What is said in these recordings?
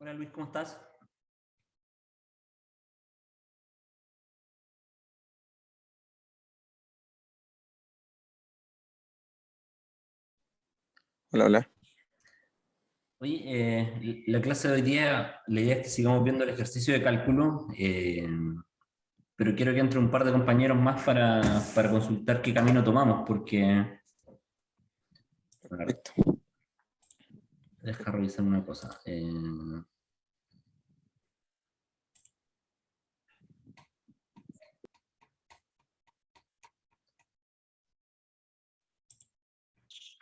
Hola Luis, ¿cómo estás? Hola, hola. Oye, la clase de hoy día, la idea es que sigamos viendo el ejercicio de cálculo, pero quiero que entre un par de compañeros más para consultar qué camino tomamos, porque, a ver, Perfecto. deja revisar una cosa.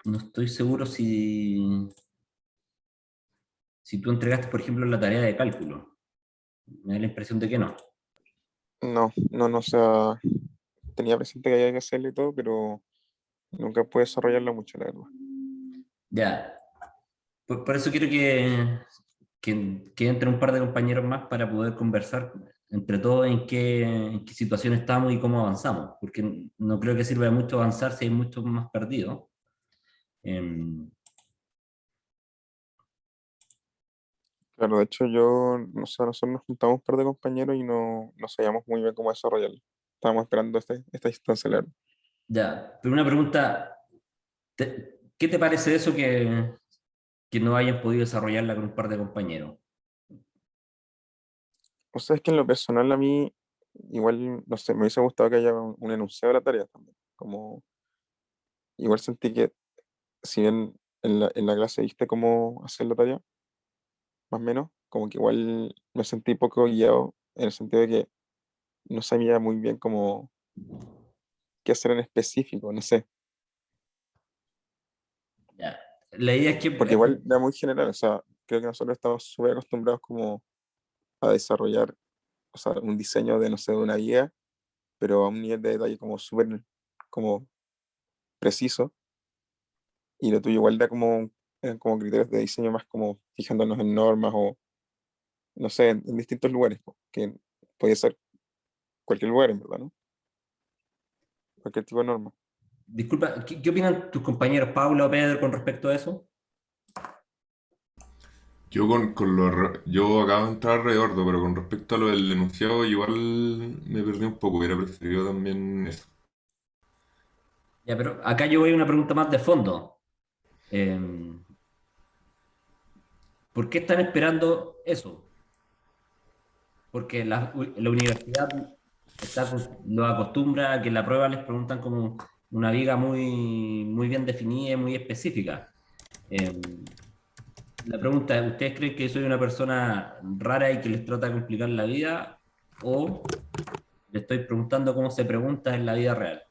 No estoy seguro si tú entregaste, por ejemplo, la tarea de cálculo. Me da la impresión de que no. No, o sea, tenía presente que había que hacerle y todo, pero nunca pude desarrollarla mucho, la verdad. Ya, por eso quiero que entre un par de compañeros más para poder conversar entre todos en qué situación estamos y cómo avanzamos, porque no creo que sirva de mucho avanzar si hay muchos más perdidos. Em, Claro, de hecho no sé, nosotros nos juntamos un par de compañeros y no sabíamos muy bien cómo desarrollarla. Estábamos esperando esta instancia, la verdad. ya, pero una pregunta, ¿qué te parece de eso que no hayan podido desarrollarla con un par de compañeros? O sea, es que en lo personal a mí, igual, no sé, me hubiese gustado que haya un enunciado de la tarea también. Como, igual sentí que, si bien en la clase viste cómo hacer la tarea, más o menos, como que igual me sentí poco guiado en el sentido de que no sabía muy bien cómo qué hacer en específico, no sé, Ya. La idea es que, porque igual era muy general, o sea, creo que nosotros estamos súper acostumbrados como a desarrollar, o sea, un diseño de, no sé, de una guía, pero a un nivel de detalle como súper, como preciso, y lo tuyo igual eran como criterios de diseño más como fijándonos en normas o, no sé, en distintos lugares, po, que puede ser cualquier lugar, en verdad, ¿no? Cualquier tipo de norma. disculpa, ¿qué opinan tus compañeros Paula o Pedro con respecto a eso? Yo acabo de entrar a Redordo, pero con respecto a lo del enunciado, igual me perdí un poco. Hubiera preferido también eso. Ya, pero acá yo voy a una pregunta más de fondo. Em, ¿Por qué están esperando eso? Porque la universidad lo acostumbra a que en la prueba les preguntan como una viga muy bien definida y muy específica. Eh, la pregunta es, ¿ustedes creen que soy una persona rara y que les trata de complicar la vida? ¿O le estoy preguntando cómo se pregunta en la vida real?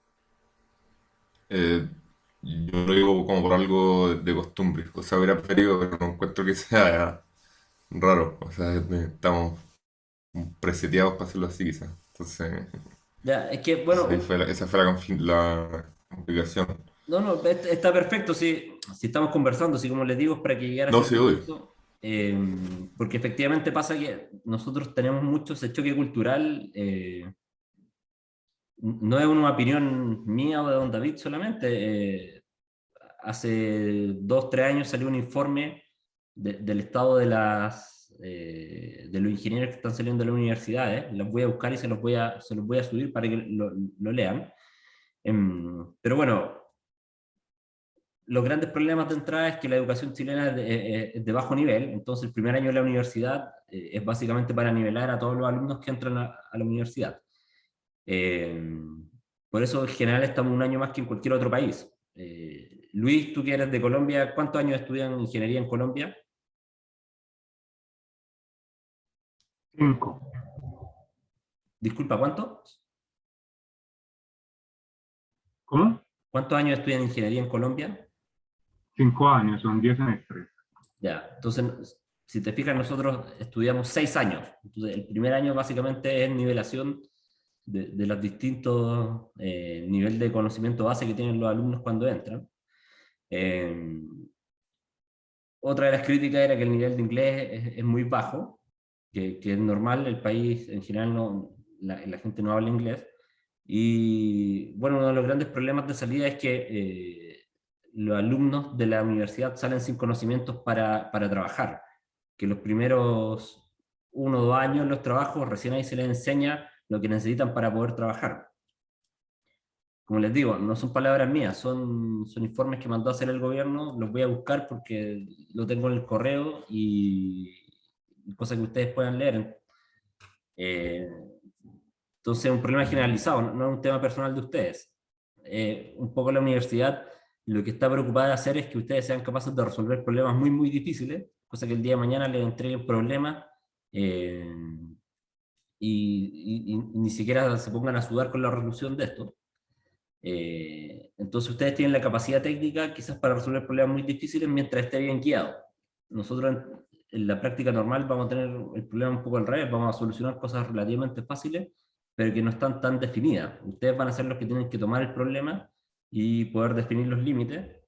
Eh, yo lo digo como por algo de costumbre. O sea, hubiera preferido, pero no encuentro que sea raro. O sea, estamos preseteados para hacerlo así, quizás. Entonces, Ya, es que, bueno, esa fue la complicación. no, no, está perfecto si estamos conversando, si como les digo, es para que llegara a No ese se oye. punto, porque efectivamente pasa que nosotros tenemos mucho ese choque cultural, no es una opinión mía o de Don David solamente, hace 2, 3 años salió un informe del estado de los ingenieros que están saliendo de las universidades, los voy a buscar y se los voy a subir para que lo lean. Pero bueno, los grandes problemas de entrada es que la educación chilena es de bajo nivel, entonces el primer año de la universidad es básicamente para nivelar a todos los alumnos que entran a la universidad. Eh, por eso en general estamos un año más que en cualquier otro país. Luis, tú que eres de Colombia, ¿cuántos años estudian ingeniería en Colombia? 5. Disculpa, ¿cuántos? ¿Cómo? ¿Cuántos años estudian ingeniería en Colombia? 5 años, son 10 semestres. Ya, entonces, si te fijas, nosotros estudiamos 6 años. Entonces, el primer año básicamente es nivelación de los distintos niveles de conocimiento base que tienen los alumnos cuando entran. Eh, Otra de las críticas era que el nivel de inglés es muy bajo, que es normal, el país en general la gente no habla inglés. Y bueno, uno de los grandes problemas de salida es que los alumnos de la universidad salen sin conocimientos para trabajar. que los primeros 1 o 2 años en los trabajos, recién ahí se les enseña lo que necesitan para poder trabajar. Como les digo, no son palabras mías, son informes que mandó a hacer el gobierno, los voy a buscar porque lo tengo en el correo y cosas que ustedes puedan leer. Entonces es un problema generalizado, no es un tema personal de ustedes. Un poco la universidad lo que está preocupada de hacer es que ustedes sean capaces de resolver problemas muy, muy difíciles, cosa que el día de mañana les entreguen problemas y ni siquiera se pongan a sudar con la resolución de esto. Entonces ustedes tienen la capacidad técnica quizás para resolver problemas muy difíciles mientras esté bien guiado. Nosotros en la práctica normal vamos a tener el problema un poco al revés, vamos a solucionar cosas relativamente fáciles, pero que no están tan definidas. Ustedes van a ser los que tienen que tomar el problema y poder definir los límites.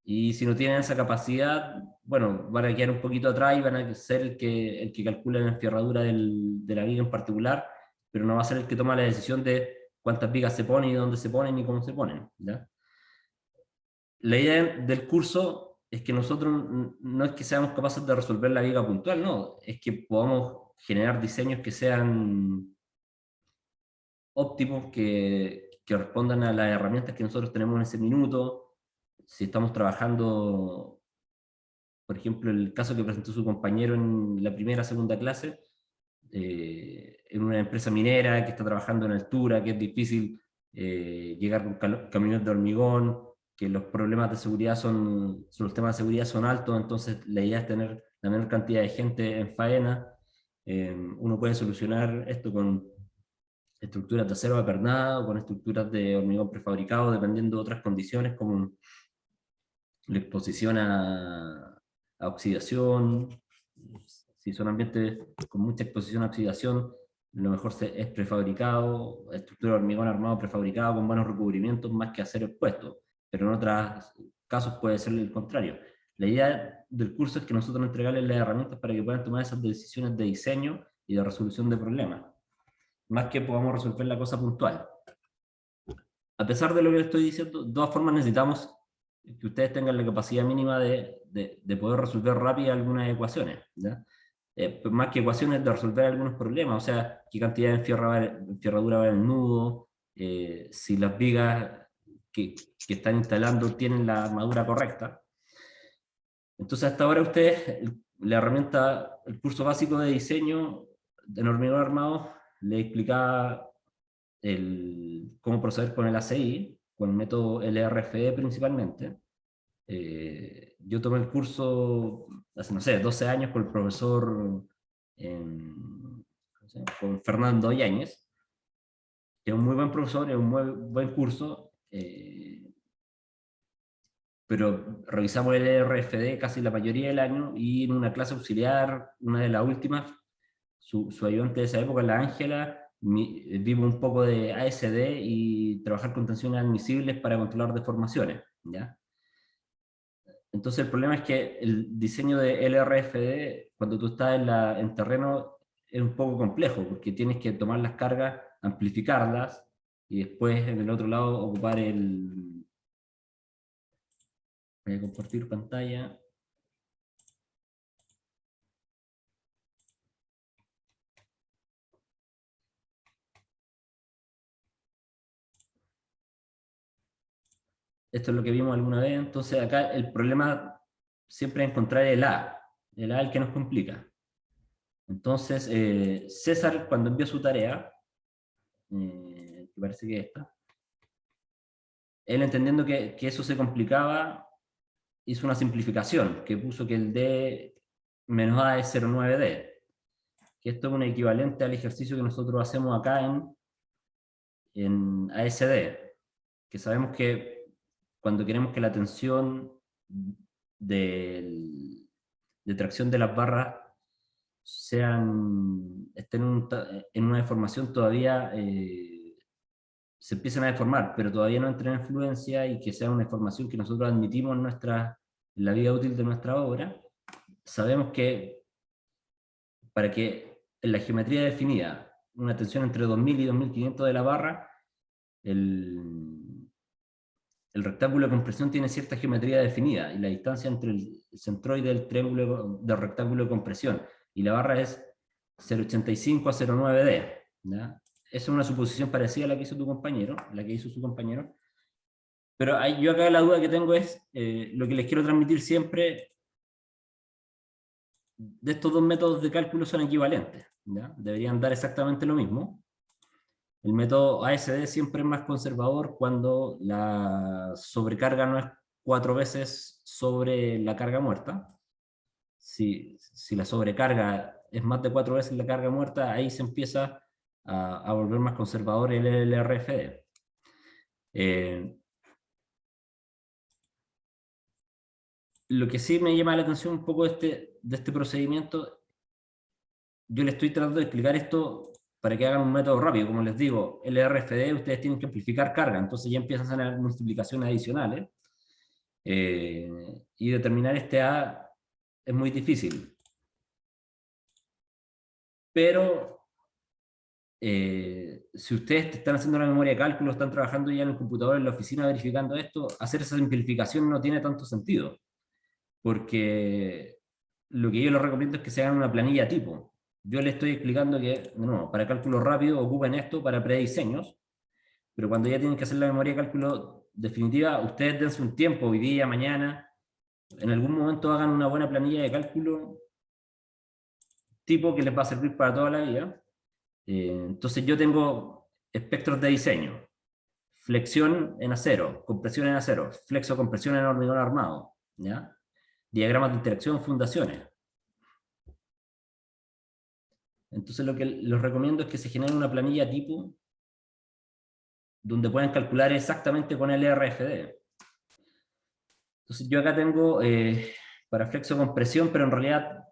Y si no tienen esa capacidad, bueno, van a quedar un poquito atrás y van a ser el que calcula la enferradura de la viga en particular, pero no va a ser el que toma la decisión de cuántas vigas se ponen y dónde se ponen y cómo se ponen, ¿ya? La idea del curso es que nosotros no es que seamos capaces de resolver la viga puntual, no, es que podamos generar diseños que sean óptimos, que respondan a las herramientas que nosotros tenemos en ese minuto. Si estamos trabajando, por ejemplo, el caso que presentó su compañero en la primera, segunda clase, en una empresa minera que está trabajando en altura, que es difícil llegar con camiones de hormigón, que los problemas de seguridad los temas de seguridad son altos, entonces la idea es tener la menor cantidad de gente en faena. Uno puede solucionar esto con estructuras de acero apernado, con estructuras de hormigón prefabricado, dependiendo de otras condiciones como la exposición a oxidación. Si son ambientes con mucha exposición a oxidación, lo mejor es prefabricado, estructura de hormigón armado prefabricado con buenos recubrimientos más que acero expuesto, pero en otros casos puede ser el contrario. La idea del curso es que nosotros entregarles las herramientas para que puedan tomar esas decisiones de diseño y de resolución de problemas, más que podamos resolver la cosa puntual. A pesar de lo que les estoy diciendo, de todas formas necesitamos que ustedes tengan la capacidad mínima de poder resolver rápido algunas ecuaciones, ¿ya? Más que ecuaciones, de resolver algunos problemas, o sea, qué cantidad de enferradura va en el nudo, si las vigas que están instalando tienen la armadura correcta. Entonces hasta ahora ustedes, la herramienta, el curso básico de diseño en hormigón armado, le explicaba cómo proceder con el ACI, con el método LRFE principalmente. Yo tomé el curso hace, no sé, 12 años con el profesor con Fernando Yáñez, que es un muy buen profesor, es un muy buen curso, pero revisamos el LRFD casi la mayoría del año, y en una clase auxiliar, una de las últimas, su ayudante de esa época, la Ángela, vimos un poco de ASD y trabajar con tensiones admisibles para controlar deformaciones, ¿ya? Entonces el problema es que el diseño de LRFD, cuando tú estás en terreno, es un poco complejo, porque tienes que tomar las cargas, amplificarlas, y después en el otro lado ocupar voy a compartir pantalla. Esto es lo que vimos alguna vez. Entonces acá el problema siempre es encontrar el A es el que nos complica. Entonces César, cuando envió su tarea, que parece que es esta, él entendiendo que eso se complicaba, hizo una simplificación, que puso que el D menos A es 0,9D, que esto es un equivalente al ejercicio que nosotros hacemos acá en ASD, que sabemos que cuando queremos que la tensión de tracción de las barras estén en una deformación todavía, se empiezan a deformar, pero todavía no entren en fluencia, y que sea una deformación que nosotros admitimos en la vida útil de nuestra obra. Sabemos que para que en la geometría definida una tensión entre 2000 y 2500 de la barra, el rectángulo de compresión tiene cierta geometría definida, y la distancia entre el centroide del triángulo del rectángulo de compresión y la barra es 0,85 a 0,9D. ¿Ya? Esa es una suposición parecida a la que hizo tu compañero, la que hizo su compañero. Pero yo acá la duda que tengo es, lo que les quiero transmitir siempre, de estos dos métodos de cálculo son equivalentes, ¿ya? Deberían dar exactamente lo mismo. El método ASD siempre es más conservador cuando la sobrecarga no es 4 veces sobre la carga muerta. Si la sobrecarga es más de 4 veces la carga muerta, ahí se empieza a volver más conservador el LRFD. Lo que sí me llama la atención un poco de este procedimiento, yo les estoy tratando de explicar esto para que hagan un método rápido. Como les digo, el RFD ustedes tienen que amplificar carga, entonces ya empiezan a hacer multiplicaciones adicionales, y determinar este A es muy difícil. Pero si ustedes están haciendo la memoria de cálculo, están trabajando ya en el computador, en la oficina verificando esto, hacer esa simplificación no tiene tanto sentido, porque lo que yo les recomiendo es que se hagan una planilla tipo. Yo les estoy explicando que, no, para cálculo rápido ocupen esto para prediseños, pero cuando ya tienen que hacer la memoria de cálculo definitiva, ustedes dense un tiempo, hoy día, mañana, en algún momento hagan una buena planilla de cálculo tipo que les va a servir para toda la vida. Entonces yo tengo espectros de diseño, flexión en acero, compresión en acero, flexo compresión en hormigón armado, ¿ya? Diagramas de interacción, fundaciones. Entonces lo que les recomiendo es que se genere una planilla tipo donde puedan calcular exactamente con el RFD. Entonces yo acá tengo para flexo compresión, pero en realidad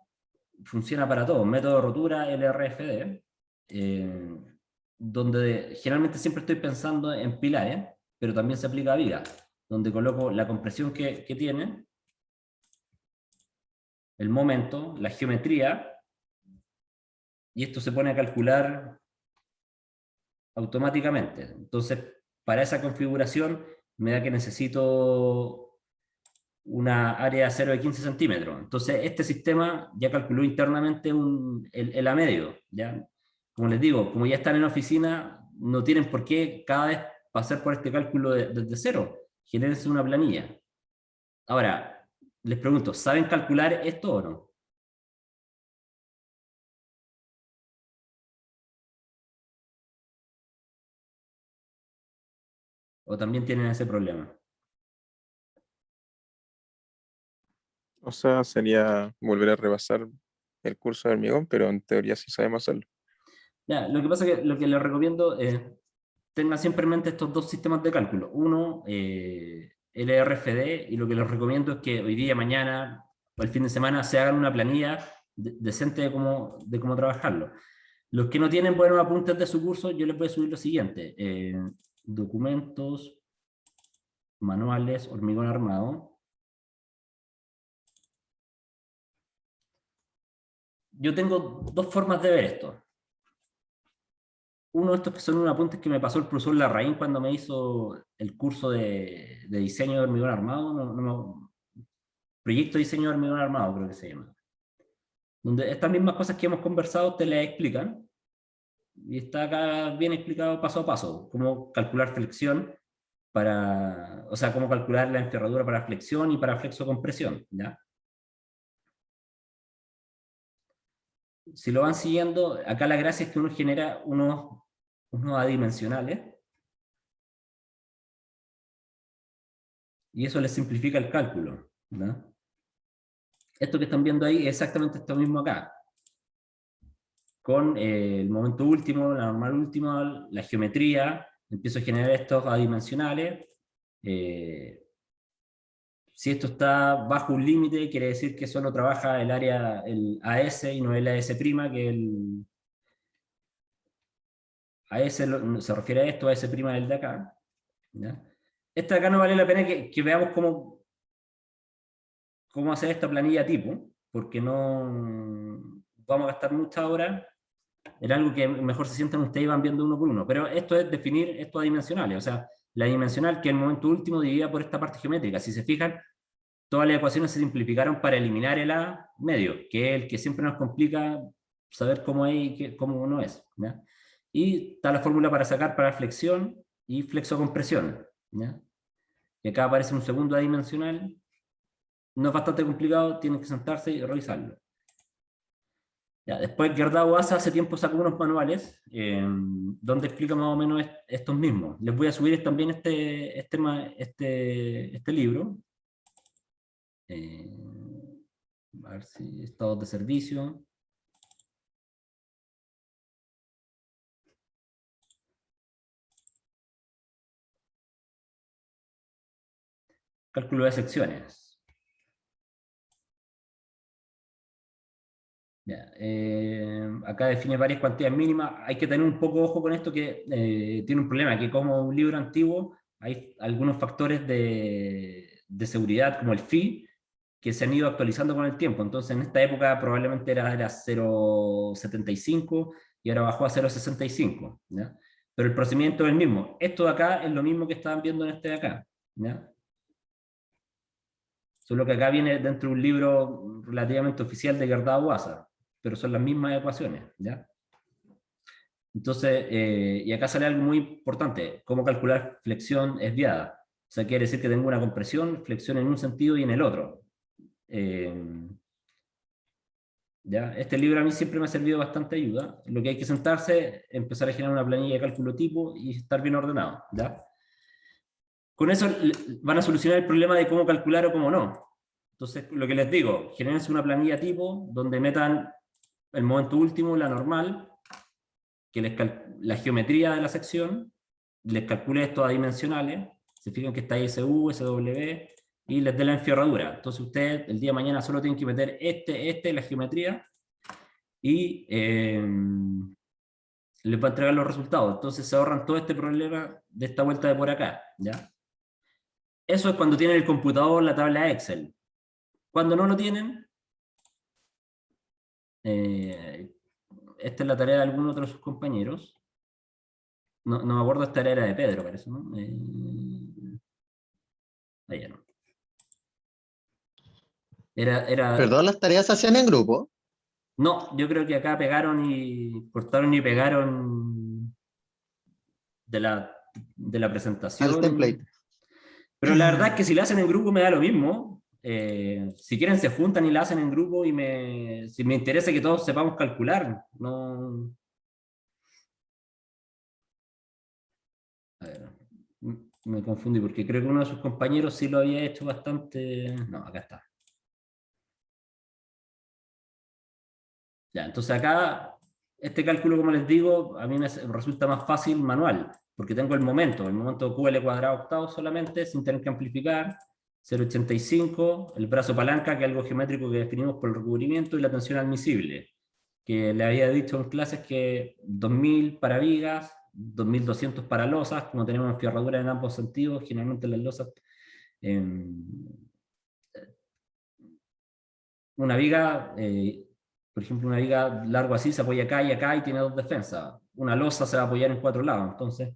funciona para todo, método de rotura, LRFD, donde generalmente siempre estoy pensando en pilares, pero también se aplica a vigas, donde coloco la compresión que tiene, el momento, la geometría, y esto se pone a calcular automáticamente. Entonces, para esa configuración me da que necesito una área de acero de 15 centímetros. Entonces, este sistema ya calculó internamente el A medio, ¿ya? Como les digo, como ya están en oficina, no tienen por qué cada vez pasar por este cálculo desde cero. Genérense una planilla. Ahora, les pregunto, ¿saben calcular esto o no? ¿O también tienen ese problema? O sea, sería volver a repasar el curso de hormigón, pero en teoría sí sabemos hacerlo. Ya, lo que pasa es que lo que les recomiendo es tengan siempre en mente estos dos sistemas de cálculo. Uno, LRFD, y lo que les recomiendo es que hoy día, mañana o el fin de semana se hagan una planilla decente de cómo trabajarlo. Los que no tienen buenos apuntes de su curso, yo les voy a subir lo siguiente. Documentos, manuales, hormigón armado. Yo tengo dos formas de ver esto. Uno de estos que son unos apuntes que me pasó el profesor Larraín cuando me hizo el curso de diseño de hormigón armado, proyecto de diseño de hormigón armado creo que se llama. Donde estas mismas cosas que hemos conversado te las explican, y está acá bien explicado paso a paso, cómo calcular flexión o sea, cómo calcular la enferradura para flexión y para flexocompresión, ¿ya? Si lo van siguiendo, acá la gracia es que uno genera unos adimensionales, y eso les simplifica el cálculo, ¿no? Esto que están viendo ahí es exactamente esto mismo acá, con el momento último, la normal última, la geometría, empiezo a generar estos adimensionales. Si esto está bajo un límite, quiere decir que solo trabaja el área, el AS y no el AS', que el AS se refiere a esto, AS' del de acá, ¿ya? Esta de acá no vale la pena que veamos cómo hacer esta planilla tipo, porque no vamos a gastar muchas horas. Era algo que mejor se sientan ustedes y van viendo uno por uno. Pero esto es definir estos adimensionales. O sea, la dimensional, que es el momento último dividida por esta parte geométrica. Si se fijan, todas las ecuaciones se simplificaron para eliminar el A medio, que es el que siempre nos complica saber cómo es y cómo no es, ¿ya? Y está la fórmula para sacar para flexión y flexocompresión, ¿ya? Y acá aparece un segundo adimensional. No es bastante complicado, tienen que sentarse y revisarlo. Ya, después Gerdau Asa hace tiempo sacó unos manuales donde explica más o menos estos mismos. Les voy a subir también este libro. A ver si estados de servicio. Cálculo de secciones. Ya, acá define varias cuantías mínimas. Hay que tener un poco ojo con esto que tiene un problema, que como un libro antiguo hay algunos factores de seguridad como el phi que se han ido actualizando con el tiempo. Entonces en esta época probablemente era 0,75 y ahora bajó a 0,65, ¿ya? Pero el procedimiento es el mismo. Esto de acá es lo mismo que estaban viendo en este de acá, ¿ya? Solo que acá viene dentro de un libro relativamente oficial de Gerdau Asa, pero son las mismas ecuaciones, ¿ya? Entonces, y acá sale algo muy importante, cómo calcular flexión esviada. O sea, quiere decir que tengo una compresión, flexión en un sentido y en el otro. ¿Ya? Este libro a mí siempre me ha servido bastante ayuda. Lo que hay que sentarse, empezar a generar una planilla de cálculo tipo y estar bien ordenado, ¿ya? Con eso van a solucionar el problema de cómo calcular o cómo no. Entonces, lo que les digo, generen una planilla tipo donde metan el momento último, la normal, que la geometría de la sección, les calcule estos adimensionales, se fijan que está ahí SU, SW, y les dé la enferradura. Entonces ustedes el día de mañana solo tienen que meter la geometría, y les va a entregar los resultados. Entonces se ahorran todo este problema de esta vuelta de por acá, ¿ya? Eso es cuando tienen el computador, la tabla Excel. Cuando no lo tienen, esta es la tarea de algún otro de sus compañeros. No me acuerdo, esta era de Pedro, parece, ¿no? Allá no. Perdón, las tareas se hacían en grupo. No, yo creo que acá pegaron y cortaron y pegaron de la presentación. Al template. Pero la verdad es que si la hacen en grupo me da lo mismo. Si quieren se juntan y la hacen en grupo y si me interesa que todos sepamos calcular. No... A ver, me confundí porque creo que uno de sus compañeros sí lo había hecho bastante... No, acá está. Ya, entonces acá, este cálculo, como les digo, a mí me resulta más fácil manual, porque tengo el momento QL cuadrado octavo solamente, sin tener que amplificar, 0,85, el brazo palanca, que es algo geométrico que definimos por el recubrimiento, y la tensión admisible, que le había dicho en clases que 2000 para vigas, 2200 para losas, como tenemos enfierradura en ambos sentidos, generalmente las losas, una viga, por ejemplo, una viga largo así se apoya acá y tiene dos defensas. Una losa se va a apoyar en 4 lados. Entonces,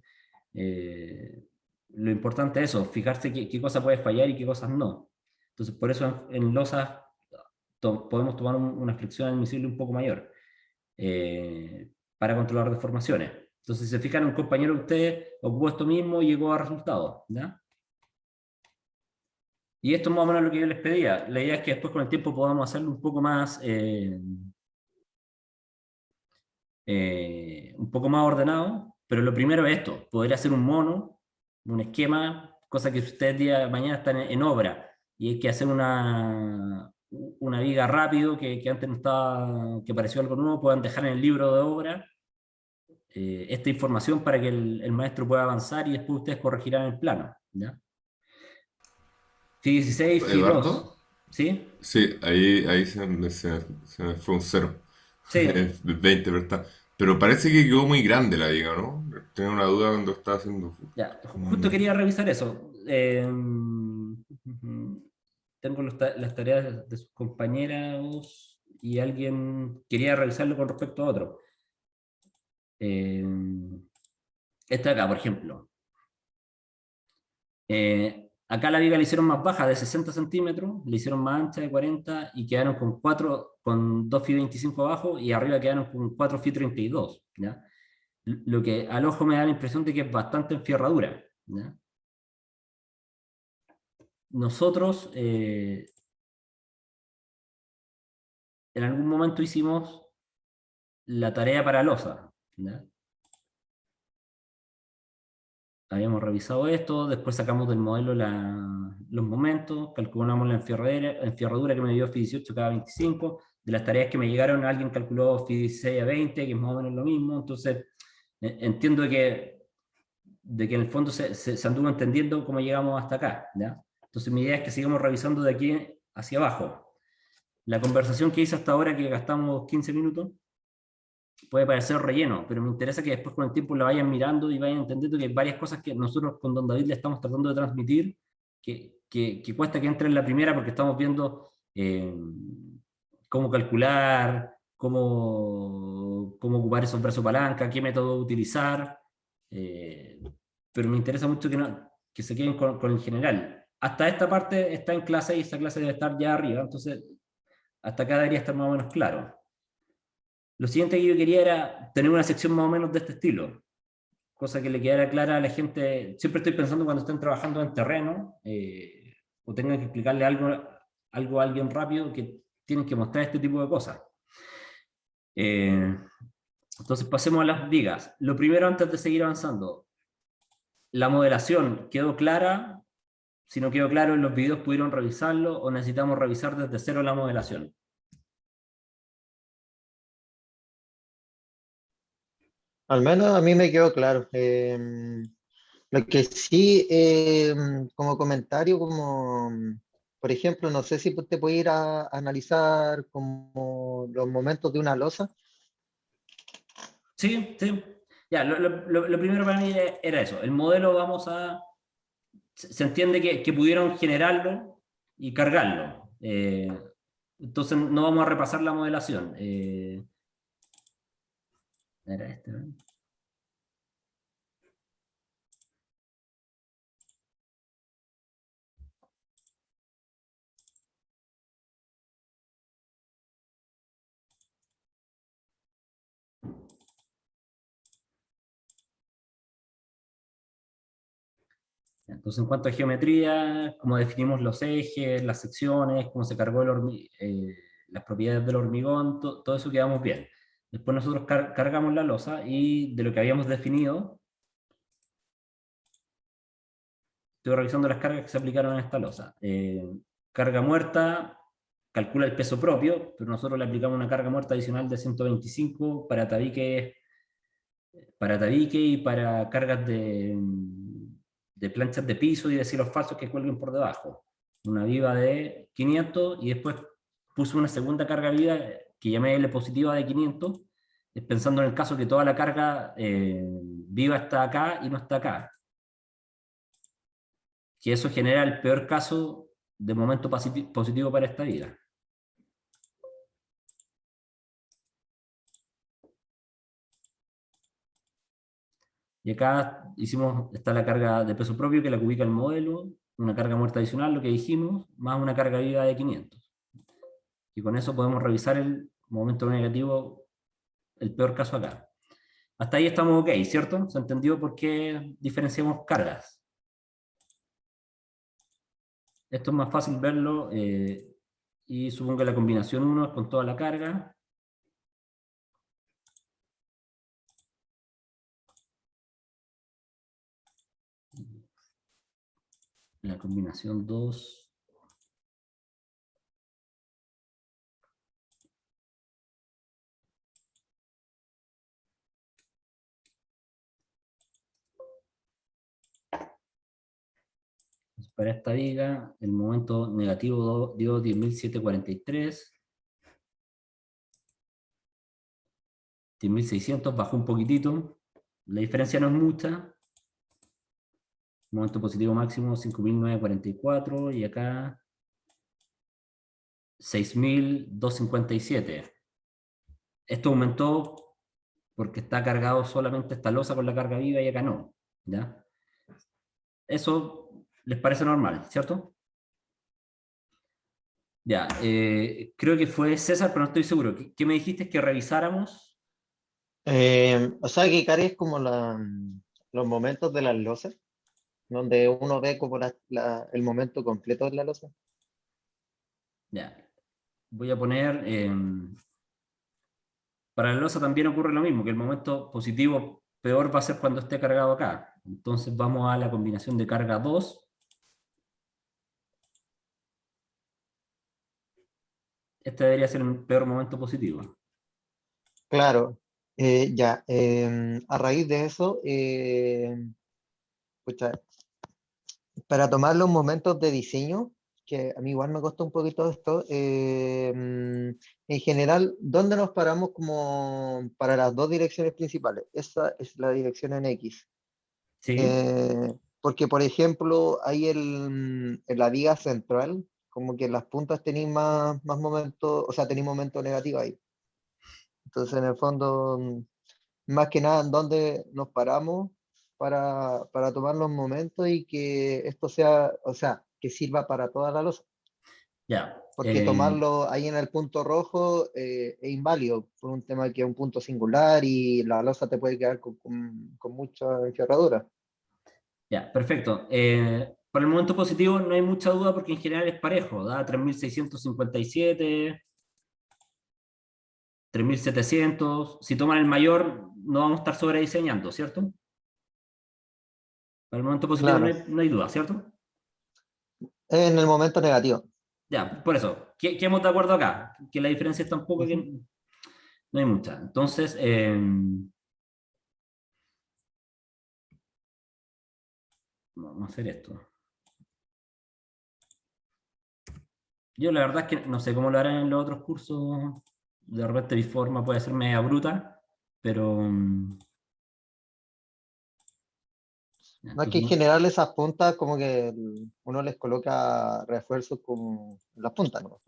lo importante es eso, fijarse qué cosa puede fallar y qué cosas no. Entonces, por eso en losas podemos tomar una flexión admisible un poco mayor para controlar deformaciones. Entonces, si se fijan, un compañero de ustedes ocupó esto mismo y llegó a resultados, ¿ya? Y esto es más o menos lo que yo les pedía. La idea es que después con el tiempo podamos hacerlo un poco más ordenado, pero lo primero es esto, poder hacer un mono, un esquema, cosa que ustedes día de mañana están en obra, y hay que hacer una viga rápido que antes no estaba, que pareció algo nuevo, puedan dejar en el libro de obra esta información para que el maestro pueda avanzar y después ustedes corregirán el plano, ¿ya? FI 16, FI 2, Eduardo, ¿sí? sí, ahí se me fue un cero. Sí, Es 20, ¿verdad? Pero parece que quedó muy grande la viga, ¿no? Tenía una duda cuando estaba haciendo. ya, justo quería revisar eso. Tengo las tareas de sus compañeros y alguien quería revisarlo con respecto a otro. Este acá, por ejemplo. Acá la viga la hicieron más baja, de 60 centímetros, le hicieron más ancha de 40 y quedaron con 2 Fi 25 abajo y arriba quedaron con 4 Fi 32, ¿ya? Lo que al ojo me da la impresión de que es bastante enfierradura, ¿ya? Nosotros en algún momento hicimos la tarea para losa, ¿ya? Habíamos revisado esto, después sacamos del modelo los momentos, calculamos la enfierradura que me dio FI 18 cada 25, de las tareas que me llegaron alguien calculó FI 16 a 20, que es más o menos lo mismo, entonces entiendo de que en el fondo se anduvo entendiendo cómo llegamos hasta acá, ¿ya? Entonces mi idea es que sigamos revisando de aquí hacia abajo. La conversación que hice hasta ahora, que gastamos 15 minutos, puede parecer relleno, pero me interesa que después con el tiempo la vayan mirando y vayan entendiendo que hay varias cosas que nosotros con Don David le estamos tratando de transmitir, que cuesta que entre en la primera porque estamos viendo cómo calcular, cómo ocupar esos brazos palanca, qué método utilizar, pero me interesa mucho que se queden con el general. Hasta esta parte está en clase y esta clase debe estar ya arriba, entonces hasta acá debería estar más o menos claro. Lo siguiente que yo quería era tener una sección más o menos de este estilo, cosa que le quedara clara a la gente. Siempre estoy pensando cuando estén trabajando en terreno o tengan que explicarle algo a alguien rápido, que tienen que mostrar este tipo de cosas. Entonces pasemos a las vigas. Lo primero, antes de seguir avanzando, la modelación quedó clara. Si no quedó claro en los videos, ¿pudieron revisarlo o necesitamos revisar desde cero la modelación? Al menos a mí me quedó claro. Lo que sí, como comentario, por ejemplo, no sé si te puede ir a analizar como los momentos de una losa. Sí, sí. Ya, lo primero para mí era eso. El modelo se entiende que pudieron generarlo y cargarlo. Entonces no vamos a repasar la modelación. Era este, ¿no? Entonces, en cuanto a geometría, cómo definimos los ejes, las secciones, cómo se cargó las propiedades del hormigón, todo eso quedamos bien. Después nosotros cargamos la losa y de lo que habíamos definido, estoy revisando las cargas que se aplicaron en esta losa. Carga muerta, calcula el peso propio, pero nosotros le aplicamos una carga muerta adicional de 125 para tabique y para cargas de planchas de piso y de cielos falsos que cuelguen por debajo. Una viva de 500 y después puse una segunda carga viva que llamé L positiva de 500, pensando en el caso que toda la carga viva está acá y no está acá. Que eso genera el peor caso de momento positivo para esta viga. Y acá está la carga de peso propio que la ubica el modelo, una carga muerta adicional, lo que dijimos, más una carga viva de 500. Y con eso podemos revisar el momento negativo, el peor caso acá. Hasta ahí estamos ok, ¿cierto? ¿Se entendió por qué diferenciamos cargas? Esto es más fácil verlo y supongo que la combinación 1 es con toda la carga. La combinación 2... Para esta viga, el momento negativo dio 10.743. 10.600, bajó un poquitito. La diferencia no es mucha. Momento positivo máximo 5.944 y acá 6.257. Esto aumentó porque está cargado solamente esta losa con la carga viva y acá no, ¿ya? Eso les parece normal, ¿cierto? Ya, creo que fue César, pero no estoy seguro. ¿Qué me dijiste que revisáramos? O sea, que Ikari es como los momentos de las losas, donde uno ve como el momento completo de la losa. Ya, voy a poner... para la losa también ocurre lo mismo, que el momento positivo peor va a ser cuando esté cargado acá. Entonces vamos a la combinación de carga 2. Este debería ser el peor momento positivo. Claro, ya. A raíz de eso, pucha, para tomar los momentos de diseño, que a mí igual me costó un poquito esto, en general, ¿dónde nos paramos como para las dos direcciones principales? Esa es la dirección en X. ¿Sí? Porque, por ejemplo, ahí en la viga central, como que en las puntas tenéis más momentos, o sea, tenéis momentos negativos ahí. Entonces, en el fondo, más que nada, en dónde nos paramos para tomar los momentos y que esto sea, o sea, que sirva para toda la losa. Ya. Porque tomarlo ahí en el punto rojo es inválido por un tema que es un punto singular y la losa te puede quedar con mucha enferradura. Ya, perfecto. Para el momento positivo no hay mucha duda porque en general es parejo, da 3657, 3700. Si toman el mayor, no vamos a estar sobrediseñando, ¿cierto? Para el momento positivo Claro, no hay duda, ¿cierto? en el momento negativo. Ya, por eso. ¿Quedamos de acuerdo acá? Que la diferencia es tan poca que Ujú. no hay mucha. Entonces, vamos a hacer esto. Yo la verdad es que no sé cómo lo harán en los otros cursos. De repente mi forma puede ser media bruta, pero... ya, No, es que en general esas puntas como que uno les coloca refuerzos como en las puntas, ¿no? No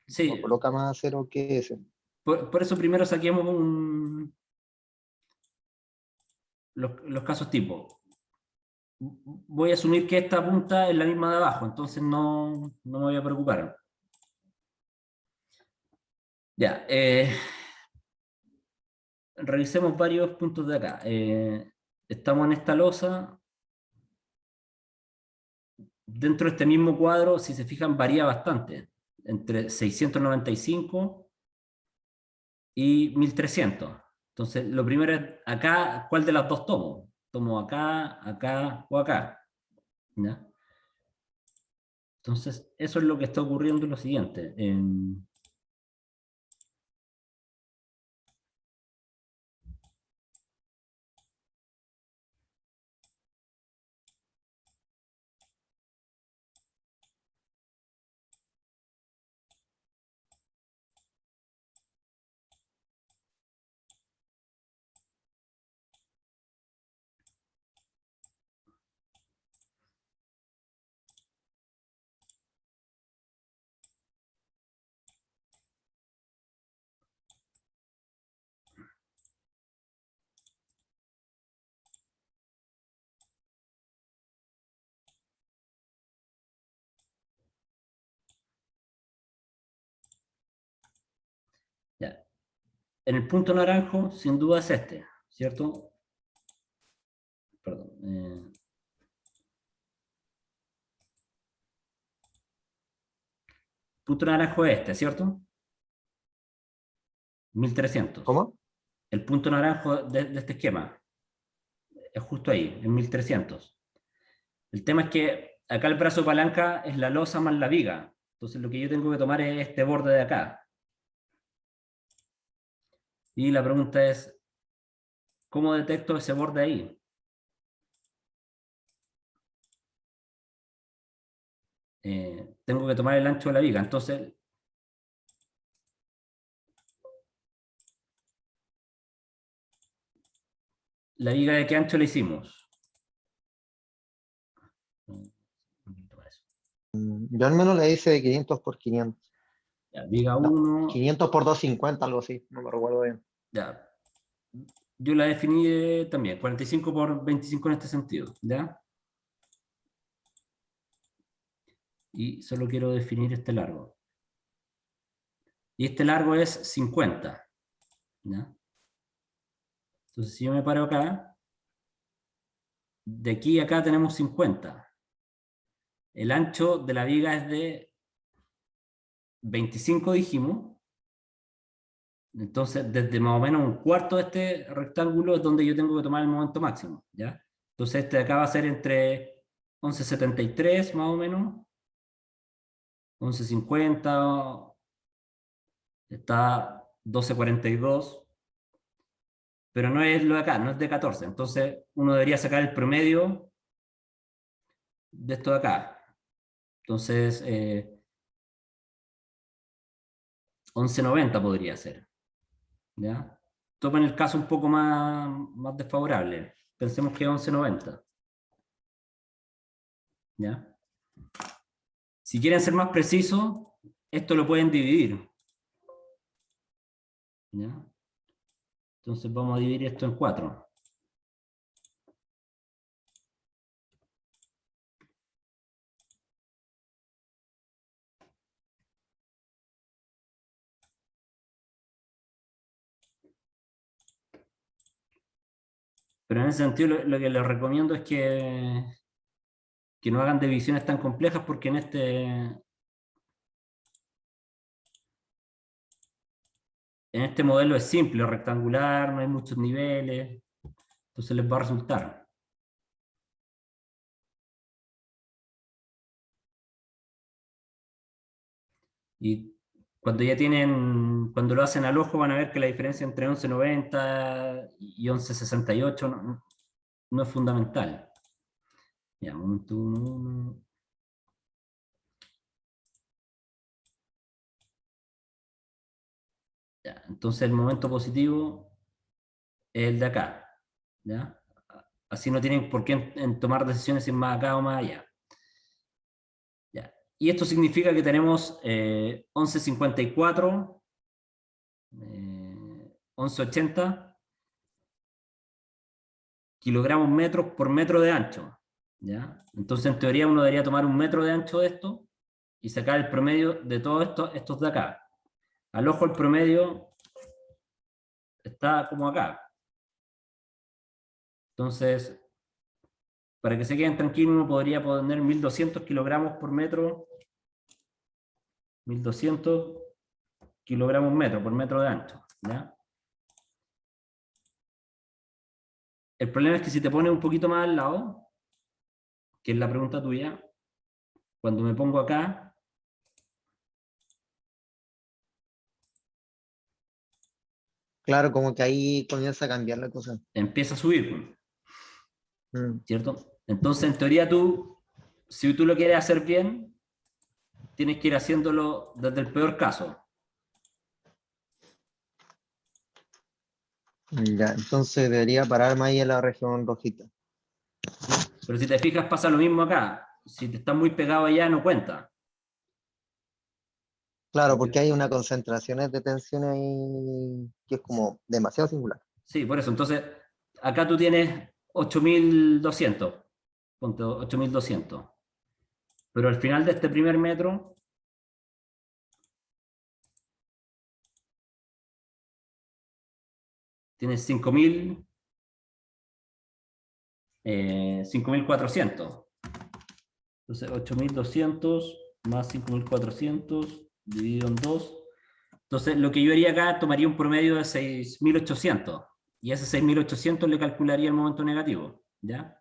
sí, coloca más acero que ese. por eso primero saquemos los casos tipo. Voy a asumir que esta punta es la misma de abajo, entonces no me voy a preocupar. Ya, revisemos varios puntos de acá. Estamos en esta losa. Dentro de este mismo cuadro, si se fijan, varía bastante, entre 695 y 1300. Entonces, lo primero es acá, ¿cuál de las dos tomo? ¿Tomo acá, acá o acá? ¿Ya? Entonces, eso es lo que está ocurriendo en lo siguiente. Ya. En el punto naranjo, sin duda es este, ¿cierto? Perdón. Punto naranjo es este, ¿cierto? 1300. ¿Cómo? El punto naranjo de este esquema es justo ahí, en 1300. El tema es que acá el brazo de palanca es la losa más la viga. Entonces lo que yo tengo que tomar es este borde de acá. Y la pregunta es, ¿cómo detecto ese borde ahí? Tengo que tomar el ancho de la viga. Entonces, ¿la viga de qué ancho le hicimos? Yo al menos le hice de 500 por 500. Ya, viga No, 1, 500 por 250, algo así, no me recuerdo bien. ya. Yo la definí también, 45 por 25 en este sentido, ¿ya? y solo quiero definir este largo. Y este largo es 50. ¿Ya? Entonces, si yo me paro acá, de aquí a acá tenemos 50. El ancho de la viga es de 25, dijimos. Entonces, desde más o menos un cuarto de este rectángulo es donde yo tengo que tomar el momento máximo, ¿ya? Entonces, este de acá va a ser entre 11,73 más o menos, 11,50, está 12,42, pero no es lo de acá, no es de 14. Entonces, uno debería sacar el promedio de esto de acá. Entonces, 11,90 podría ser, ¿ya? Tomen el caso un poco más desfavorable. Pensemos que es 11,90. ¿Ya? Si quieren ser más precisos, esto lo pueden dividir. ¿Ya? Entonces vamos a dividir esto en 4. Pero en ese sentido lo que les recomiendo es que no hagan divisiones tan complejas, porque en este modelo es simple, rectangular, no hay muchos niveles, entonces les va a resultar. Y cuando lo hacen al ojo van a ver que la diferencia entre 11,90 y 11,68 no es fundamental. Ya, momento 1. Ya, entonces el momento positivo es el de acá. ¿Ya? Así no tienen por qué tomar decisiones si es más acá o más allá. Ya. Y esto significa que tenemos 11,54, 11,80 kilogramos metros por metro de ancho. ¿Ya? Entonces, en teoría, uno debería tomar 1 metro de ancho de esto y sacar el promedio de todos estos de acá. Al ojo, el promedio está como acá. Entonces, para que se queden tranquilos, uno podría poner 1.200 kilogramos por metro, 1.200 kilogramos metro por metro de ancho. ¿Ya? El problema es que si te pones un poquito más al lado, que es la pregunta tuya, cuando me pongo acá, Claro, como que ahí comienza a cambiar la cosa. empieza a subir, Mm. ¿cierto? Entonces, en teoría, si tú lo quieres hacer bien, tienes que ir haciéndolo desde el peor caso. Ya, entonces debería pararme ahí en la región rojita. Pero si te fijas, pasa lo mismo acá. Si te estás muy pegado allá, no cuenta. Claro, porque hay una concentración de tensión ahí que es como demasiado singular. Sí, por eso. Entonces, acá tú tienes 8.200. Ponte 8.200. Pero al final de este primer metro, tienes 5.400. Entonces, 8.200 más 5.400 dividido en 2. Entonces, lo que yo haría acá, tomaría un promedio de 6.800. Y a ese 6.800 le calcularía el momento negativo. ¿Ya?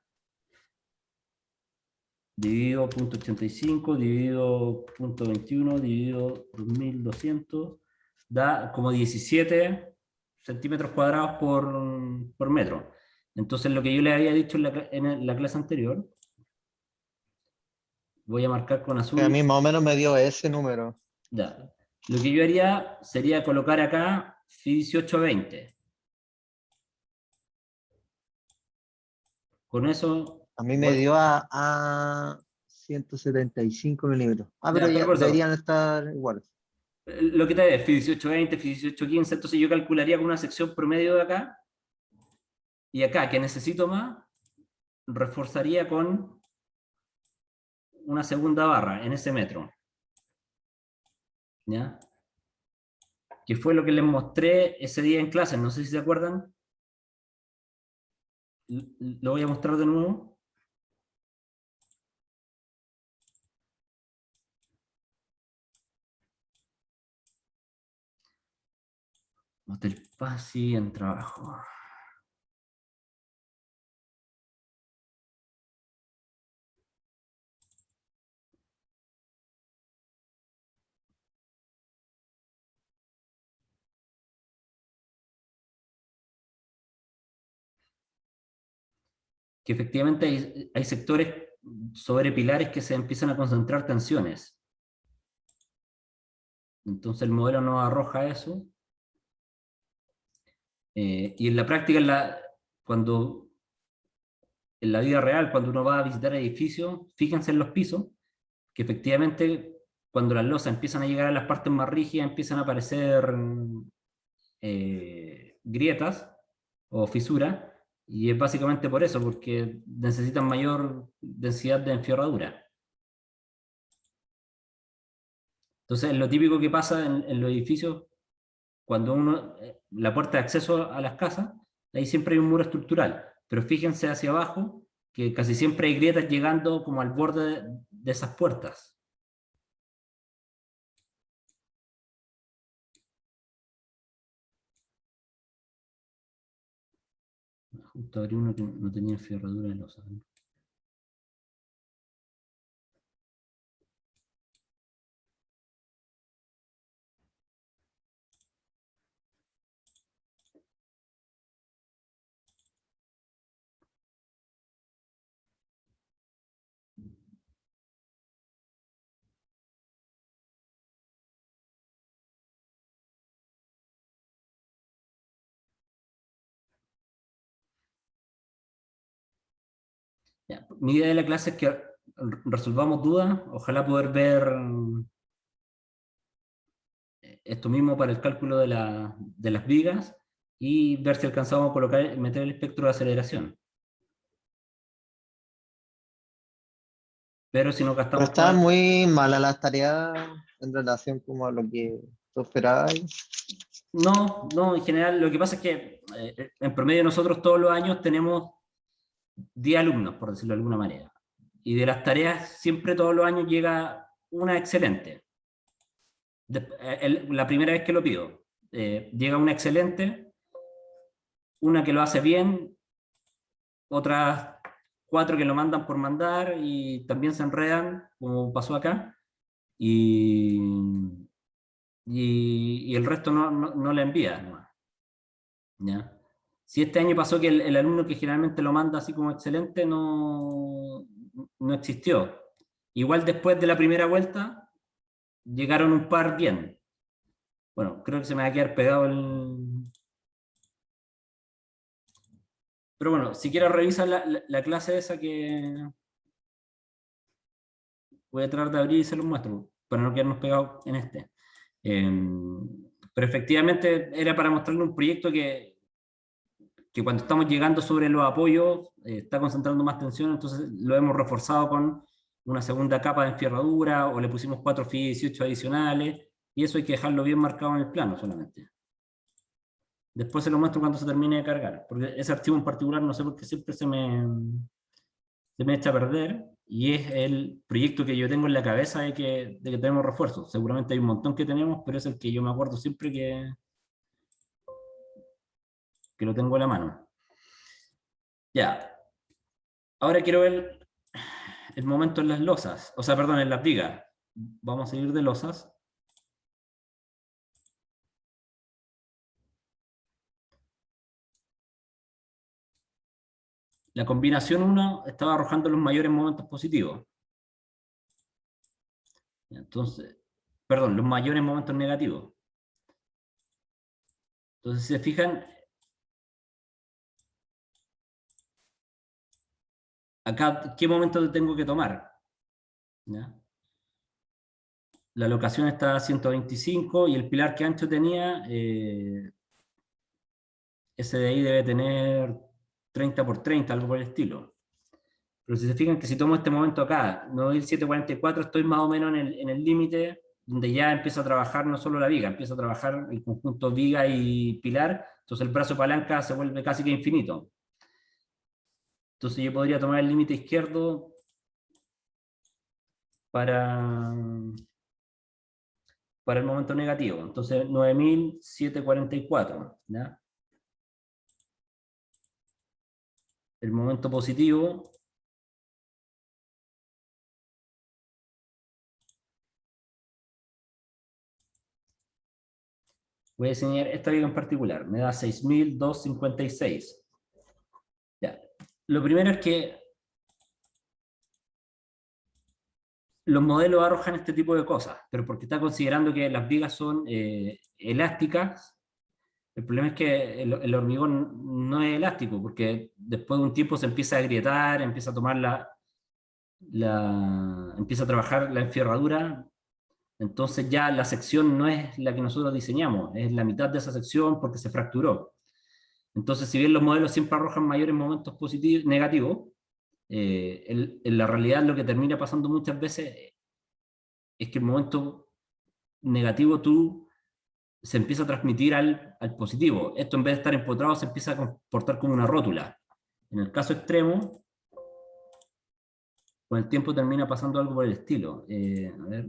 Dividido 0.85, dividido 0.21, dividido 2.200, da como 17 centímetros cuadrados por metro. Entonces, lo que yo le había dicho en la clase anterior, voy a marcar con azul. Que a mí más o menos me dio ese número. Ya. Lo que yo haría sería colocar acá Fi 1820. Con eso... A mí me dio a 175 milímetros. Pero Ya, ya por eso, deberían estar iguales. lo que te es Fi 1820, Fi 1815, entonces yo calcularía con una sección promedio de acá, y acá, que necesito más, reforzaría con una segunda barra en ese metro. ¿Ya? Que fue lo que les mostré ese día en clase, no sé si se acuerdan. Lo voy a mostrar de nuevo. Hotel Pasi en trabajo. Que efectivamente hay sectores sobre pilares que se empiezan a concentrar tensiones. Entonces el modelo nos arroja eso. Y en la práctica, cuando en la vida real, cuando uno va a visitar edificios, fíjense en los pisos, que efectivamente cuando las losas empiezan a llegar a las partes más rígidas, empiezan a aparecer grietas o fisuras, y es básicamente por eso, porque necesitan mayor densidad de enfierradura. Entonces, lo típico que pasa en los edificios, cuando la puerta de acceso a las casas, ahí siempre hay un muro estructural, pero fíjense hacia abajo, que casi siempre hay grietas llegando como al borde de esas puertas. Justo abrí uno que no tenía enfierradura de losa, ¿no? Ya, mi idea de la clase es que resolvamos dudas, ojalá poder ver esto mismo para el cálculo de las vigas y ver si alcanzamos a colocar, meter el espectro de aceleración. Pero si no Pero gastamos estaban todas, muy malas las tareas en relación como a lo que tú esperabas. no, en general lo que pasa es que en promedio nosotros todos los años tenemos 10 alumnos, por decirlo de alguna manera. Y de las tareas siempre todos los años llega una excelente. La primera vez que lo pido, llega una excelente, una que lo hace bien, otras 4 que lo mandan por mandar y también se enredan, como pasó acá, y el resto no la envía. ¿No? ¿Ya? Si este año pasó que el alumno que generalmente lo manda así como excelente no existió. Igual después de la primera vuelta llegaron un par bien. Bueno, creo que se me va a quedar pegado el... Pero bueno, si quiero revisar la clase esa que voy a tratar de abrir y se los muestro, para no quedarnos pegados en este. Pero efectivamente era para mostrarle un proyecto que cuando estamos llegando sobre los apoyos está concentrando más tensión, entonces lo hemos reforzado con una segunda capa de enfierradura o le pusimos 4 FI 18 adicionales y eso hay que dejarlo bien marcado en el plano solamente. Después se lo muestro cuando se termine de cargar, porque ese archivo en particular no sé por qué siempre se me echa a perder y es el proyecto que yo tengo en la cabeza de que tenemos refuerzos. Seguramente hay un montón que tenemos, pero es el que yo me acuerdo siempre que lo tengo en la mano. Ya. Ahora quiero ver el momento en las losas, o sea, perdón, en las vigas. Vamos a seguir de losas. La combinación 1 estaba arrojando los mayores momentos positivos. Entonces, perdón, los mayores momentos negativos. Entonces, si se fijan, acá, ¿qué momento tengo que tomar? ¿Ya? La locación está a 125 y el pilar que ancho tenía, ese de ahí debe tener 30 por 30, algo por el estilo. Pero si se fijan que si tomo este momento acá, 9744, estoy más o menos en el límite donde ya empieza a trabajar no solo la viga, empieza a trabajar el conjunto viga y pilar, entonces el brazo palanca se vuelve casi que infinito. Entonces yo podría tomar el límite izquierdo para el momento negativo. Entonces 9744, ¿ya? El momento positivo voy a diseñar esta viga en particular, me da 6256. Ya. Lo primero es que los modelos arrojan este tipo de cosas, pero porque está considerando que las vigas son elásticas. El problema es que el hormigón no es elástico, porque después de un tiempo se empieza a agrietar, empieza a tomar empieza a trabajar la enfierradura, entonces ya la sección no es la que nosotros diseñamos, es la mitad de esa sección porque se fracturó. Entonces, si bien los modelos siempre arrojan mayores momentos positivos, negativos, en la realidad lo que termina pasando muchas veces es que el momento negativo se empieza a transmitir al positivo. Esto en vez de estar empotrado se empieza a comportar como una rótula. En el caso extremo, con el tiempo termina pasando algo por el estilo. A ver.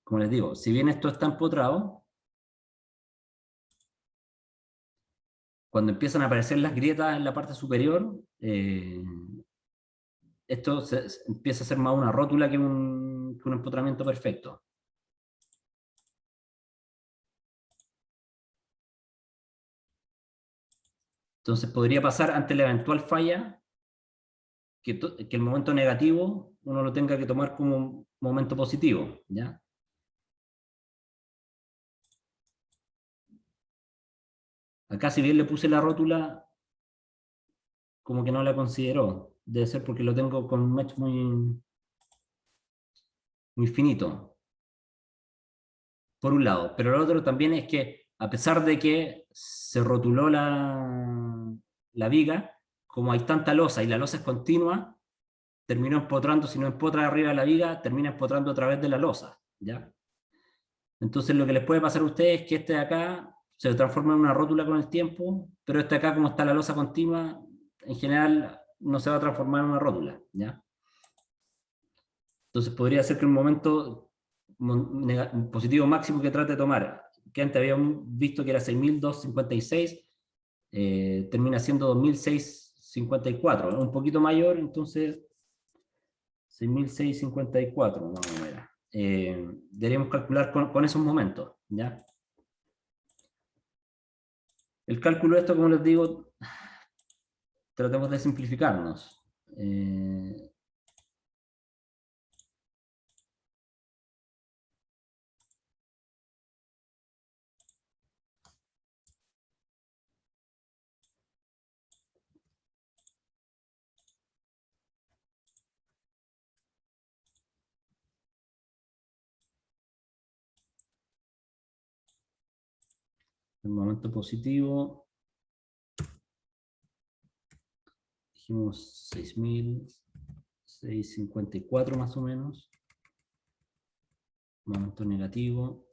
Como les digo, si bien esto está empotrado, cuando empiezan a aparecer las grietas en la parte superior, esto empieza a ser más una rótula que un empotramiento perfecto. Entonces podría pasar ante la eventual falla que el momento negativo uno lo tenga que tomar como un momento positivo, ¿ya? Acá si bien le puse la rótula, como que no la consideró. Debe ser porque lo tengo con un match muy finito. Por un lado. Pero lo otro también es que, a pesar de que se rotuló la viga, como hay tanta losa y la losa es continua, terminó empotrando, si no empotra arriba de la viga, termina empotrando a través de la losa, ¿ya? Entonces lo que les puede pasar a ustedes es que este de acá se transforma en una rótula con el tiempo, pero este de acá, como está la losa continua, en general no se va a transformar en una rótula, ¿ya? Entonces podría ser que un momento positivo máximo que trate de tomar, que antes habíamos visto que era 6.256, termina siendo 2.654, un poquito mayor, entonces 6.654, más o menos. Deberíamos calcular con esos momentos, ¿ya? El cálculo de esto, como les digo, tratemos de simplificarnos. El momento positivo, dijimos 6.654 más o menos. Momento negativo,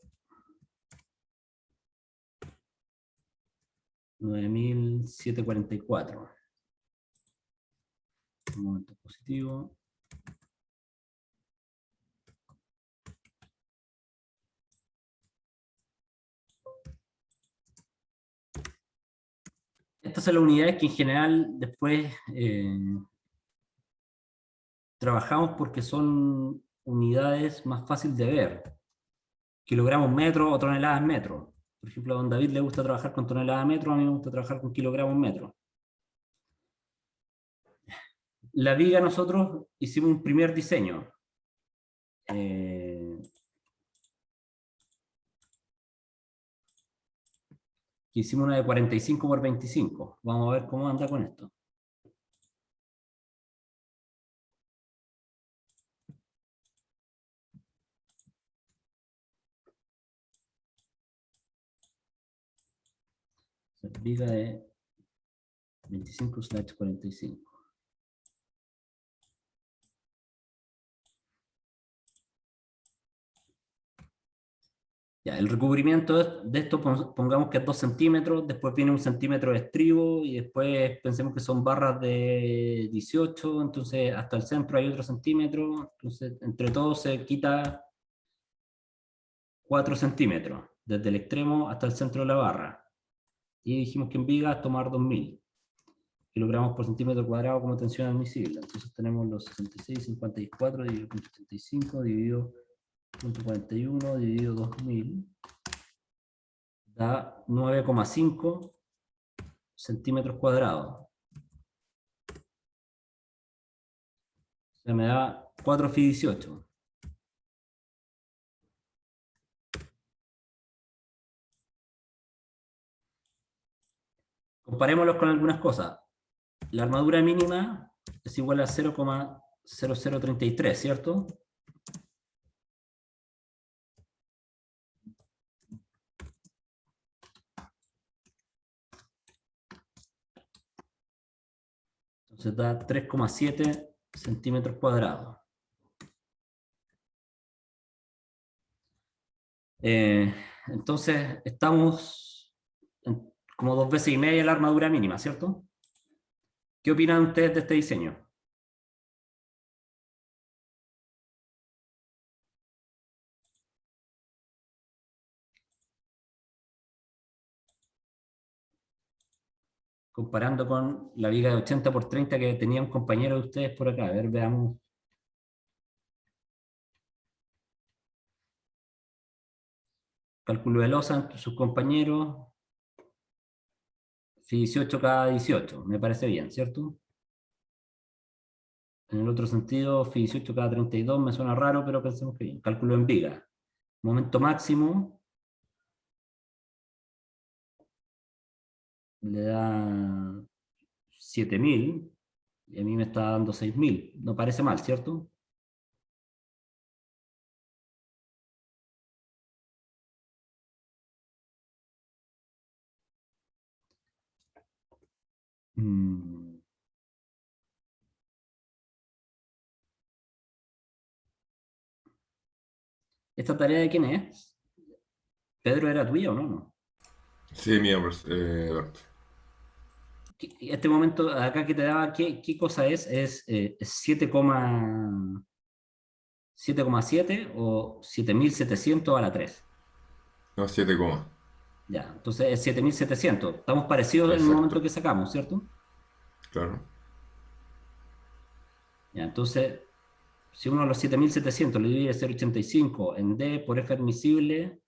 9.744. Momento positivo. Estas son las unidades que en general después trabajamos porque son unidades más fáciles de ver. Kilogramos metro o toneladas metro. Por ejemplo, a don David le gusta trabajar con toneladas metro, a mí me gusta trabajar con kilogramos metro. La viga nosotros hicimos un primer diseño. que hicimos una de 45 por 25. Vamos a ver cómo anda con esto. Viga de 25/45. Ya, el recubrimiento de esto pongamos que es 2 centímetros, después viene 1 centímetro de estribo y después pensemos que son barras de 18, entonces hasta el centro hay otro centímetro, entonces entre todos se quita 4 centímetros, desde el extremo hasta el centro de la barra. Y dijimos que en vigas tomar 2000 kilogramos por centímetro cuadrado como tensión admisible. Entonces tenemos los 66,54 dividido por 85 dividido 0.41 dividido 2000 da 9,5 centímetros cuadrados. O sea, me da 4 Fi 18. Comparémoslos con algunas cosas. La armadura mínima es igual a 0,0033, ¿cierto? Entonces da 3,7 centímetros cuadrados. Entonces estamos como 2 veces y media la armadura mínima, ¿cierto? ¿Qué opinan ustedes de este diseño? Comparando con la viga de 80 por 30 que tenía un compañero de ustedes por acá. A ver, veamos. Cálculo de losa entre sus compañeros. Fi 18 cada 18. Me parece bien, ¿cierto? En el otro sentido, Fi 18 cada 32 me suena raro, pero pensemos que bien. Cálculo en viga. Momento máximo. Le da 7000 y a mí me está dando 6000. No parece mal, ¿cierto? ¿Esta tarea de quién es? ¿Pedro era tuya o no? No. Sí, mía, Alberto. Este momento acá que te daba, ¿qué cosa es? ¿Es 7,7 o 7700 a la 3? No, 7 coma. Ya, entonces es 7700. Estamos parecidos en el momento Exacto. que sacamos, ¿cierto? Claro. Ya, entonces, si uno a los 7700 le divide 0,85 en D por F admisible,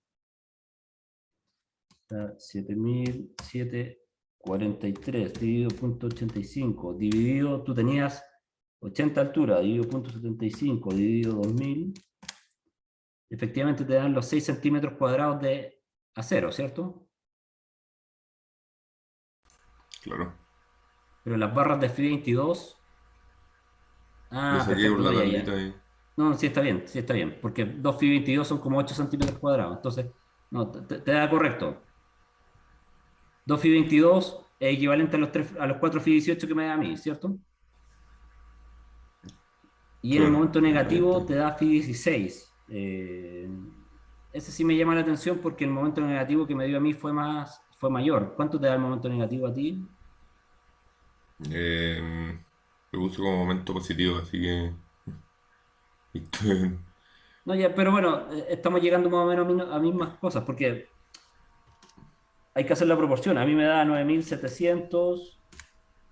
7743 dividido 0,85 dividido, tú tenías 80 altura, dividido 0,75 dividido 2000, efectivamente te dan los 6 centímetros cuadrados de acero, ¿cierto? Claro. Pero las barras de Fi 22... Le Ah, saqué perfecto, por la no, ya, tablita ya. y... No, sí está bien, porque 2 Fi 22 son como 8 centímetros cuadrados, entonces, no, te da correcto. 2 Fi 22 es equivalente a los 4 Fi 18 que me da a mí, ¿cierto? Y en el Claro. momento Ahí negativo está. te da Fi 16. Ese sí me llama la atención porque el momento negativo que me dio a mí fue mayor. ¿Cuánto te da el momento negativo a ti? Lo uso como momento positivo, así que... No, ya, pero bueno, estamos llegando más o menos a mismas cosas porque hay que hacer la proporción. A mí me da 9700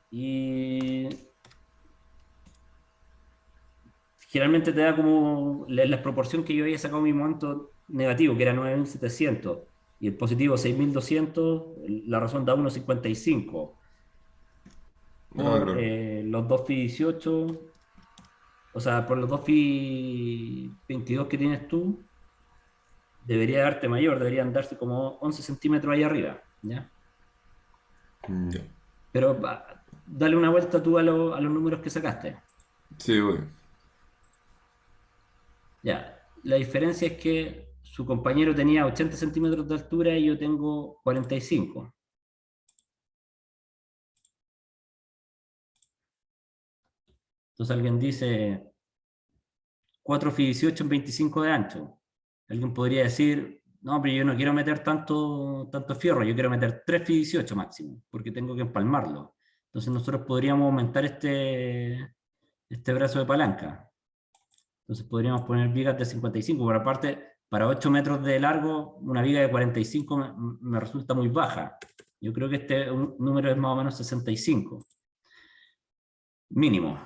y generalmente te da como la proporción que yo había sacado mi momento negativo, que era 9700 y el positivo 6200, la razón da 1,55 Ah, por claro. los 2 Fi 18, o sea, por los 2 Fi 22 que tienes tú, debería darte mayor, deberían darse como 11 centímetros ahí arriba, ¿ya? Ya. Pero dale una vuelta tú a los números que sacaste. Sí, voy. Ya, la diferencia es que su compañero tenía 80 centímetros de altura y yo tengo 45. Entonces alguien dice 4 fi 18 en 25 de ancho. Alguien podría decir, no, pero yo no quiero meter tanto fierro, yo quiero meter 3 fi 18 máximo, porque tengo que empalmarlo. Entonces nosotros podríamos aumentar este brazo de palanca. Entonces podríamos poner vigas de 55, pero aparte, para 8 metros de largo, una viga de 45 me resulta muy baja. Yo creo que este número es más o menos 65, mínimo.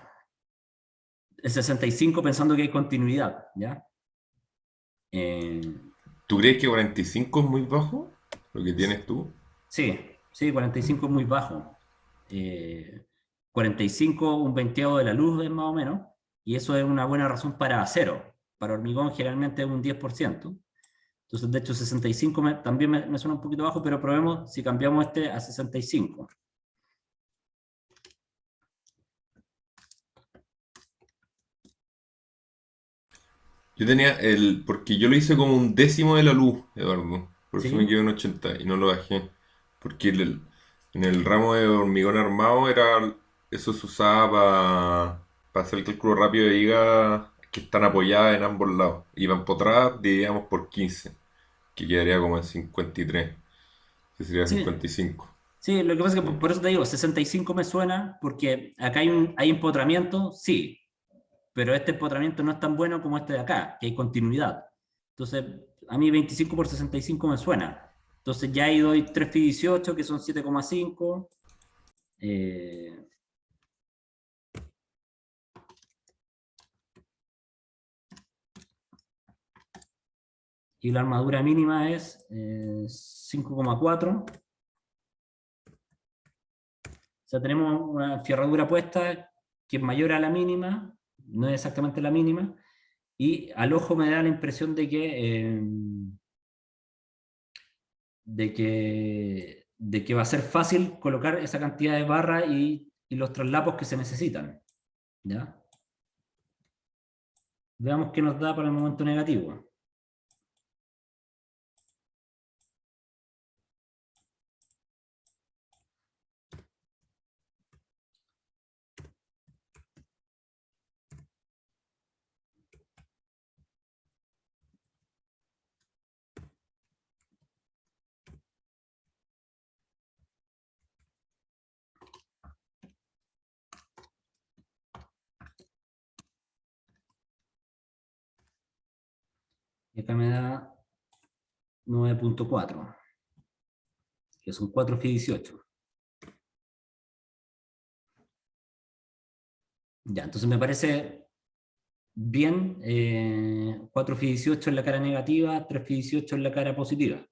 Es 65 pensando que hay continuidad, ¿ya? Eh, ¿Tú crees que 45 es muy bajo? Lo que tienes tú. sí, sí, 45 es muy bajo. 45, un veinteavo de la luz es más o menos, y eso es una buena razón para acero. Para hormigón generalmente es un 10%. Entonces, de hecho, 65 también me suena un poquito bajo, pero probemos si cambiamos este a 65. Yo tenía porque yo lo hice como un décimo de la luz, Eduardo. Por eso me ¿Sí? quedé en 80 y no lo bajé. Porque en el ramo de hormigón armado eso se usaba para hacer el cálculo rápido de vigas que están apoyadas en ambos lados. Y van empotradas, dividíamos por 15, que quedaría como en 53, que sería Sí, 55. sí, lo que pasa es que Sí. por eso te digo, 65 me suena, porque acá hay empotramiento, sí, pero este empotramiento no es tan bueno como este de acá, que hay continuidad. Entonces, a mí 25 por 65 me suena. Entonces ya ahí doy 3 fi 18, que son 7,5. Y la armadura mínima es 5,4. O sea, tenemos una fierradura puesta que es mayor a la mínima, no es exactamente la mínima, y al ojo me da la impresión de que va a ser fácil colocar esa cantidad de barra y los traslapos que se necesitan. ¿Ya? Veamos qué nos da para el momento negativo. Y acá me da 9,4, que son 4 fi 18. Ya, entonces me parece bien, 4 fi 18 en la cara negativa, 3 fi 18 en la cara positiva.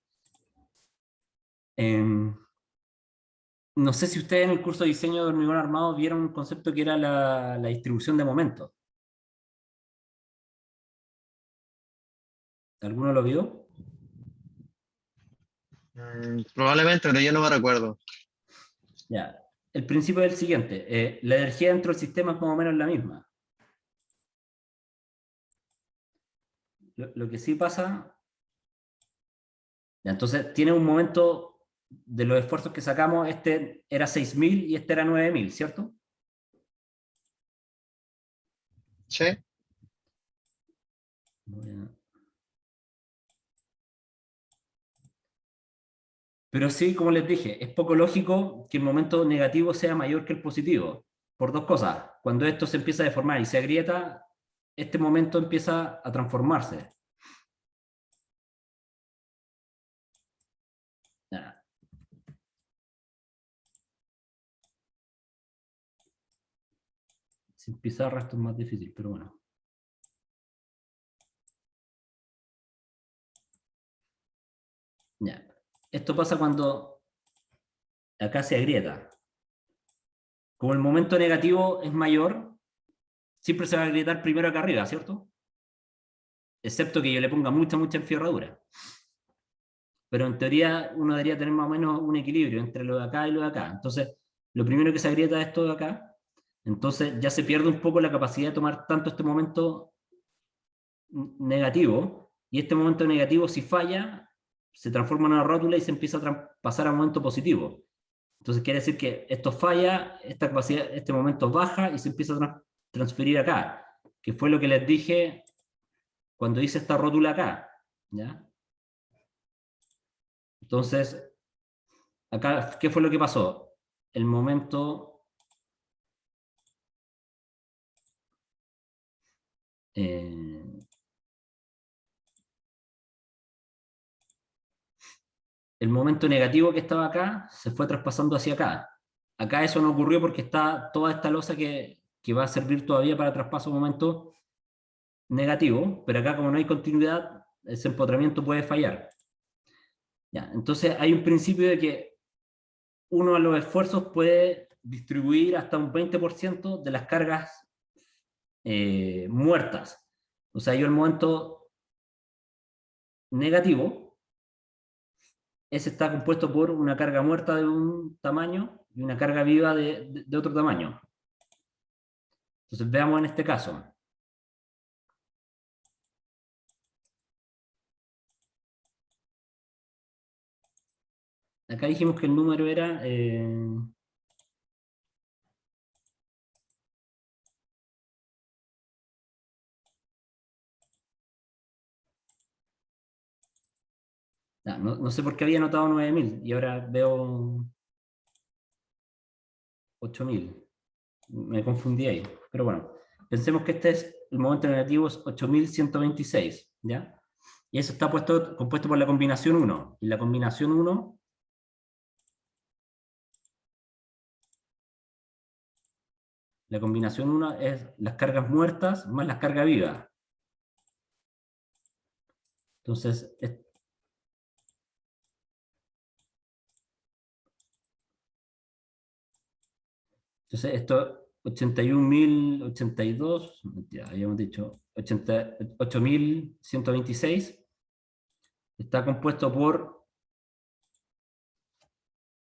No sé si ustedes en el curso de diseño de hormigón armado vieron un concepto que era la distribución de momentos. ¿Alguno lo vio? Probablemente, pero yo no me recuerdo. Ya. El principio es el siguiente. La energía dentro del sistema es más o menos la misma. Lo que sí pasa... Ya, entonces, tiene un momento de los esfuerzos que sacamos, este era 6.000 y este era 9.000, ¿cierto? ¿Sí? Pero sí, como les dije, es poco lógico que el momento negativo sea mayor que el positivo, por dos cosas. Cuando esto se empieza a deformar y se agrieta, este momento empieza a transformarse. Ya. Sin pizarra esto es más difícil, pero bueno. Ya. Esto pasa cuando acá se agrieta. Como el momento negativo es mayor, siempre se va a agrietar primero acá arriba, ¿cierto? Excepto que yo le ponga mucha enfierradura. pero en teoría uno debería tener más o menos un equilibrio entre lo de acá y lo de acá. Entonces, lo primero que se agrieta es esto de acá, entonces ya se pierde un poco la capacidad de tomar tanto este momento negativo, y este momento negativo, si falla, se transforma en una rótula y se empieza a pasar a momento positivo. Entonces quiere decir que esto falla, esta capacidad, este momento baja y se empieza a transferir acá, que fue lo que les dije cuando hice esta rótula acá, ¿ya? Entonces, acá, ¿qué fue lo que pasó? El momento el momento negativo que estaba acá se fue traspasando hacia acá. Acá eso no ocurrió porque está toda esta losa que va a servir todavía para traspaso de momento negativo, pero acá como no hay continuidad, ese empotramiento puede fallar. Ya, entonces hay un principio de que uno a los esfuerzos puede distribuir hasta un 20% de las cargas muertas. O sea, yo el momento negativo, ese está compuesto por una carga muerta de un tamaño y una carga viva de otro tamaño. Entonces veamos en este caso. Acá dijimos que el número era... no sé por qué había anotado 9000 y ahora veo 8000. Me confundí ahí. Pero bueno, pensemos que este es el momento negativo, es 8126, ¿ya? Y eso está compuesto por la combinación 1. Y la combinación 1 es las cargas muertas más las cargas vivas. Entonces, esto 81.082, ya habíamos dicho, 8.126, está compuesto por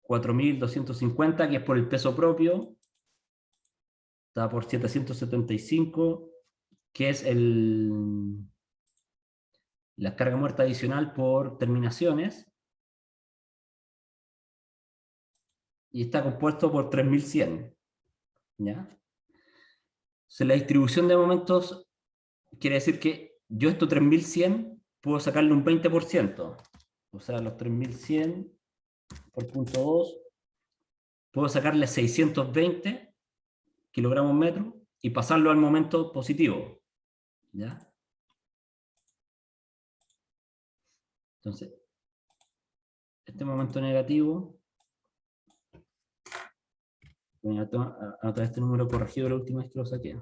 4.250, que es por el peso propio, está por 775, que es la carga muerta adicional por terminaciones, y está compuesto por 3.100. ¿Ya? Entonces, la distribución de momentos quiere decir que yo estos 3.100 puedo sacarle un 20%. O sea, los 3.100 por punto 2, puedo sacarle 620 kilogramos metro y pasarlo al momento positivo. ¿Ya? Entonces, este momento negativo, voy a anotar este número corregido la última vez que lo saqué.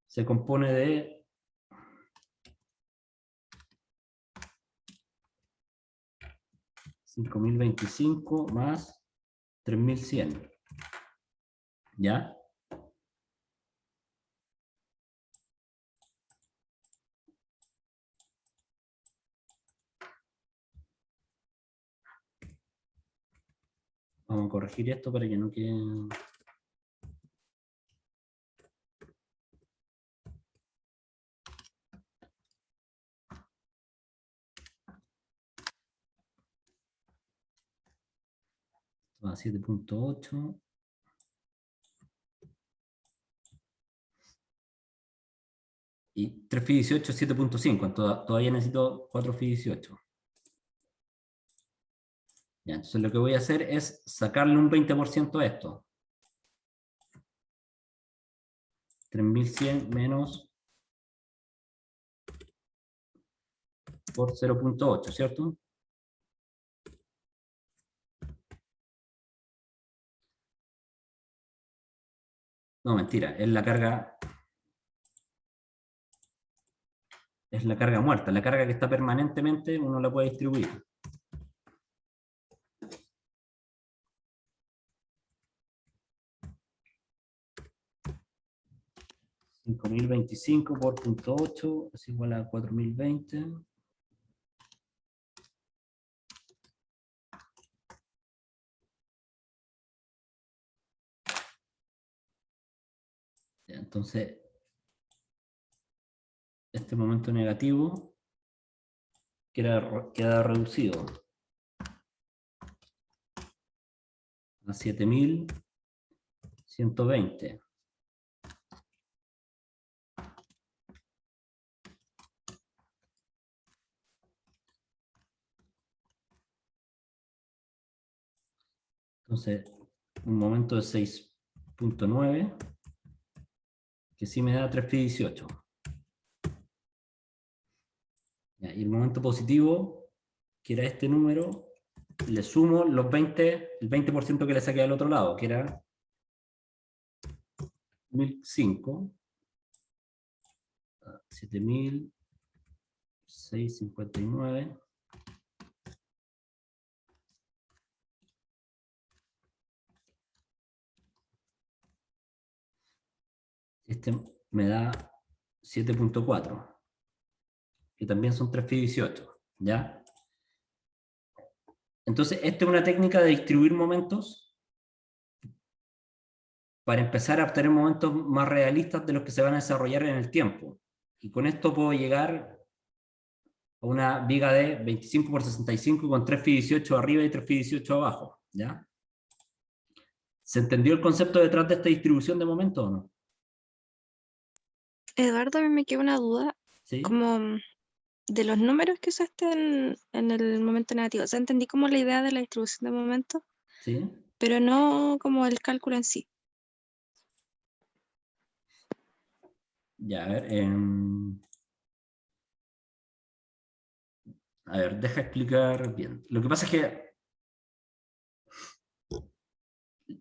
Se compone de 5.025 más 3.100. ¿Ya? Vamos a corregir esto para que no quede... A 7.8. Y 3 phi 18 es 7.5. Todavía necesito 4 phi 18. Ya, entonces lo que voy a hacer es sacarle un 20% a esto. 3.100 menos por 0.8, ¿cierto? No, mentira, es la carga muerta, la carga que está permanentemente uno la puede distribuir. $5.025 por .8 es igual a 4.020. Entonces, este momento negativo queda reducido a 7120. Entonces, un momento de 6.9, que sí me da 3,18. Y el momento positivo, que era este número, le sumo el 20% que le saqué al otro lado, que era 1005, 7.659. Este me da 7.4, que también son 3,18, ¿ya? Entonces, esta es una técnica de distribuir momentos para empezar a obtener momentos más realistas de los que se van a desarrollar en el tiempo. Y con esto puedo llegar a una viga de 25 por 65 con 3,18 arriba y 3,18 abajo, ¿ya? ¿Se entendió el concepto detrás de esta distribución de momentos o no? Eduardo, a mí me queda una duda, ¿Sí? como de los números que usaste en el momento negativo. O sea, entendí como la idea de la distribución de momentos, ¿Sí? pero no como el cálculo en sí. Ya, a ver, deja explicar bien. Lo que pasa es que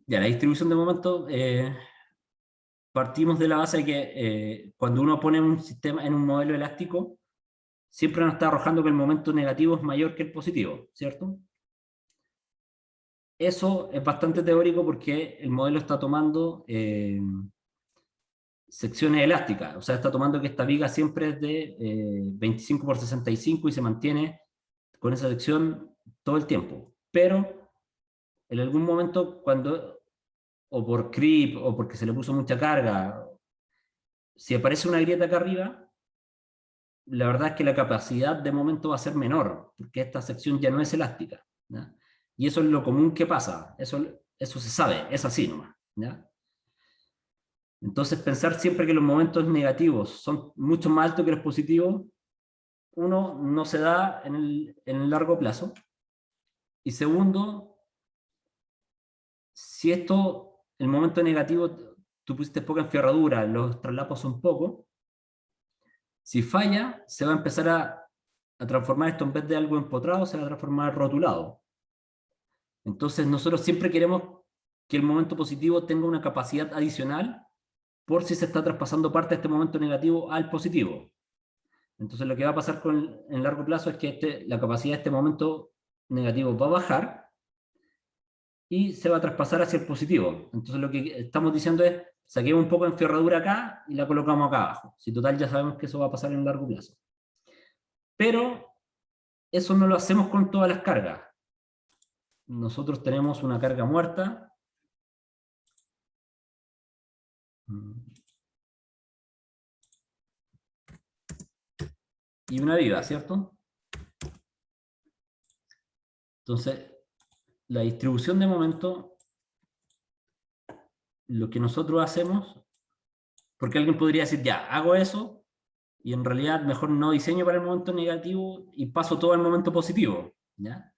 ya, la distribución de momentos, partimos de la base de que cuando uno pone un sistema en un modelo elástico, siempre nos está arrojando que el momento negativo es mayor que el positivo, ¿cierto? Eso es bastante teórico porque el modelo está tomando secciones elásticas, o sea, está tomando que esta viga siempre es de 25 por 65 y se mantiene con esa sección todo el tiempo. Pero en algún momento, cuando, o por creep, o porque se le puso mucha carga, si aparece una grieta acá arriba, la verdad es que la capacidad de momento va a ser menor, porque esta sección ya no es elástica, ¿ya? Y eso es lo común que pasa, eso se sabe, es así nomás, ¿ya? Entonces, pensar siempre que los momentos negativos son mucho más altos que los positivos, uno, no se da en el largo plazo, y segundo, si el momento negativo, tú pusiste poca enferradura, los traslapos son pocos, si falla, se va a empezar a transformar esto en vez de algo empotrado, se va a transformar rotulado. Entonces nosotros siempre queremos que el momento positivo tenga una capacidad adicional por si se está traspasando parte de este momento negativo al positivo. Entonces lo que va a pasar en largo plazo es que la capacidad de este momento negativo va a bajar y se va a traspasar hacia el positivo. Entonces lo que estamos diciendo es, saquemos un poco de enferradura acá y la colocamos acá abajo. Si total ya sabemos que eso va a pasar en largo plazo. Pero eso no lo hacemos con todas las cargas. Nosotros tenemos una carga muerta y una viva, ¿cierto? Entonces, la distribución de momento, lo que nosotros hacemos, porque alguien podría decir, ya, hago eso, y en realidad mejor no diseño para el momento negativo y paso todo al momento positivo, ¿ya?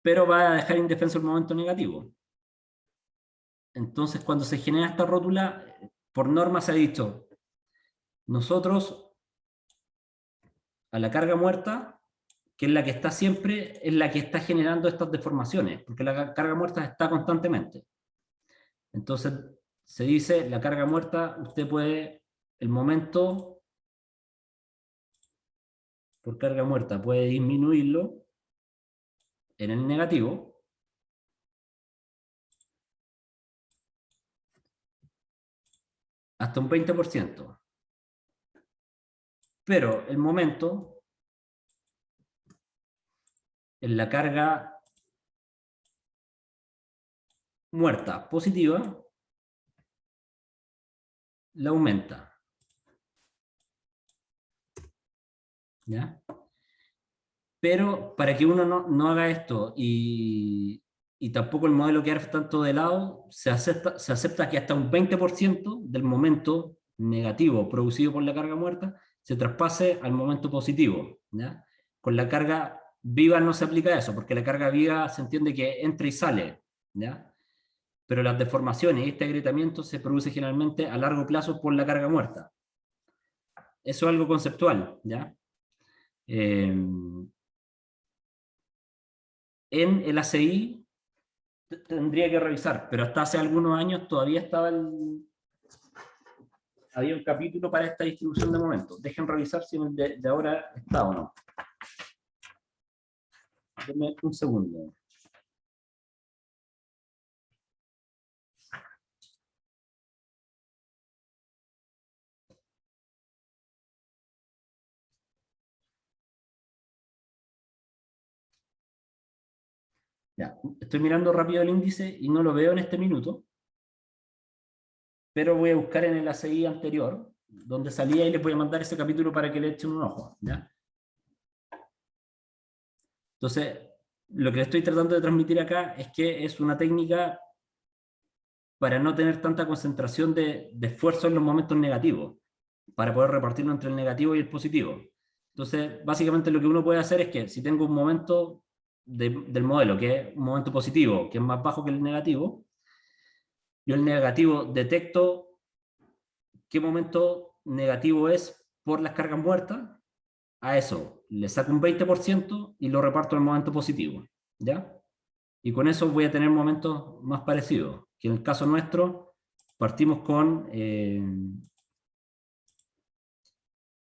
Pero va a dejar indefenso el momento negativo. Entonces, cuando se genera esta rótula, por norma se ha dicho, nosotros a la carga muerta, que es la que está siempre, es la que está generando estas deformaciones, porque la carga muerta está constantemente. Entonces, se dice, la carga muerta, usted puede, el momento por carga muerta puede disminuirlo en el negativo, hasta un 20%. Pero el momento en la carga muerta positiva la aumenta. ¿Ya? Pero para que uno no haga esto y tampoco el modelo quedar tanto de lado, se acepta que hasta un 20% del momento negativo producido por la carga muerta se traspase al momento positivo. ¿Ya? Con la carga viva no se aplica eso, porque la carga viva se entiende que entra y sale. ¿Ya? Pero las deformaciones y este agrietamiento se produce generalmente a largo plazo por la carga muerta. Eso es algo conceptual. ¿Ya? En el ACI tendría que revisar, pero hasta hace algunos años todavía había un capítulo para esta distribución de momentos. Dejen revisar si en el de ahora está o no. Denme un segundo. Ya, estoy mirando rápido el índice y no lo veo en este minuto, pero voy a buscar en el ACI anterior, donde salía, y les voy a mandar ese capítulo para que le echen un ojo. ¿Ya? Entonces, lo que estoy tratando de transmitir acá es que es una técnica para no tener tanta concentración de esfuerzo en los momentos negativos, para poder repartirlo entre el negativo y el positivo. Entonces, básicamente lo que uno puede hacer es que si tengo un momento del modelo, que es un momento positivo, que es más bajo que el negativo, yo el negativo detecto qué momento negativo es por las cargas muertas, a eso le saco un 20% y lo reparto en el momento positivo. ¿Ya? Y con eso voy a tener momentos más parecidos, que en el caso nuestro partimos con 8.000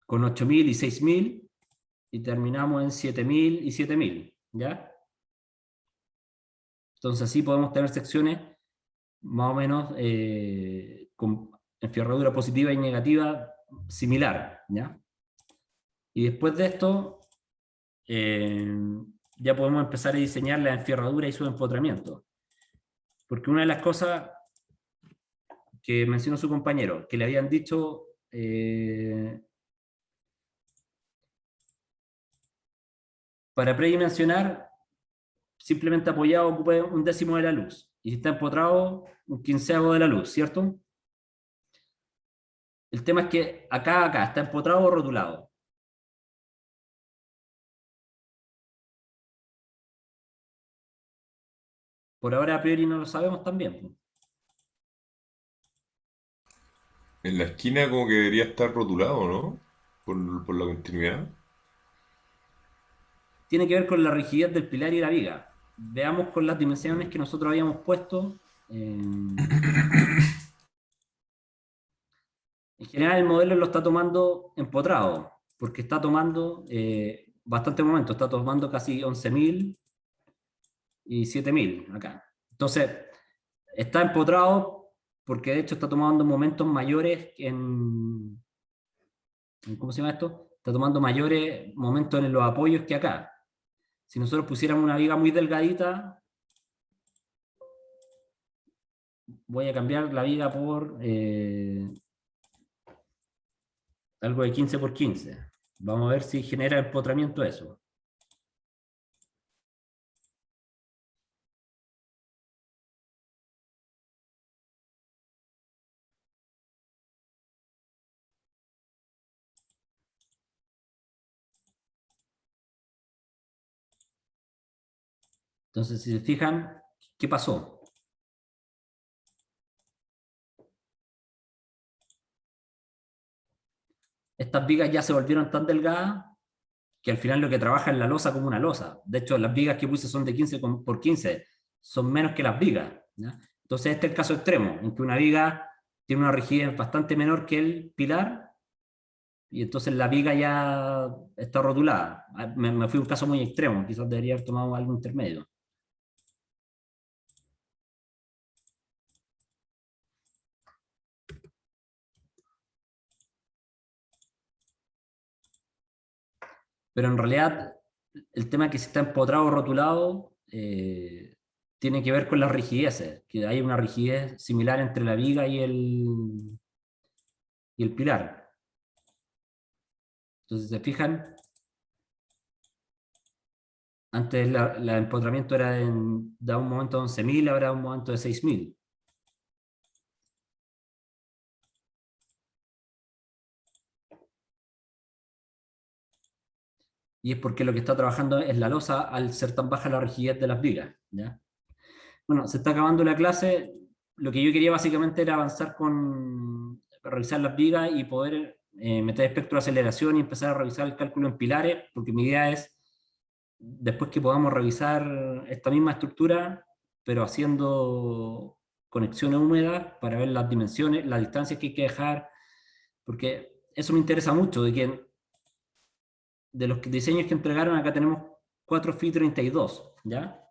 y 6.000 y terminamos en 7.000 y 7.000. ¿Ya? Entonces así podemos tener secciones más o menos con enferradura positiva y negativa similar. ¿Ya? Y después de esto ya podemos empezar a diseñar la enferradura y su empotramiento. Porque una de las cosas que mencionó su compañero, que le habían dicho para predimensionar, simplemente apoyado ocupe un décimo de la luz, y si está empotrado, un quinceavo de la luz, ¿cierto? El tema es que acá está empotrado o rotulado. Por ahora a priori no lo sabemos también. En la esquina como que debería estar rotulado, ¿no? Por la continuidad. Tiene que ver con la rigidez del pilar y la viga. Veamos con las dimensiones que nosotros habíamos puesto. En general el modelo lo está tomando empotrado, porque está tomando bastante momento, está tomando casi 11.000 y 7.000 acá. Entonces, está empotrado porque de hecho está tomando momentos mayores ¿cómo se llama esto? Está tomando mayores momentos en los apoyos que acá. Si nosotros pusiéramos una viga muy delgadita, voy a cambiar la viga por algo de 15 por 15. Vamos a ver si genera empotramiento eso. Entonces, si se fijan, ¿qué pasó? Estas vigas ya se volvieron tan delgadas que al final lo que trabaja es la losa como una losa. De hecho, las vigas que puse son de 15 por 15, son menos que las vigas. ¿Ya? Entonces, este es el caso extremo, en que una viga tiene una rigidez bastante menor que el pilar, y entonces la viga ya está rotulada. Me fui a un caso muy extremo, quizás debería haber tomado algo intermedio. Pero en realidad, el tema que si está empotrado o rotulado tiene que ver con las rigideces, que hay una rigidez similar entre la viga y y el pilar. Entonces, se fijan, antes el empotramiento era da un momento de 11.000, ahora un momento de 6.000. Y es porque lo que está trabajando es la losa al ser tan baja la rigidez de las vigas, ¿ya? Bueno, se está acabando la clase. Lo que yo quería básicamente era avanzar con revisar las vigas y poder meter espectro de aceleración y empezar a revisar el cálculo en pilares, porque mi idea es, después que podamos revisar esta misma estructura, pero haciendo conexiones húmedas para ver las dimensiones, las distancias que hay que dejar, porque eso me interesa mucho, de los diseños que entregaron, acá tenemos 4 FI 32, ¿ya?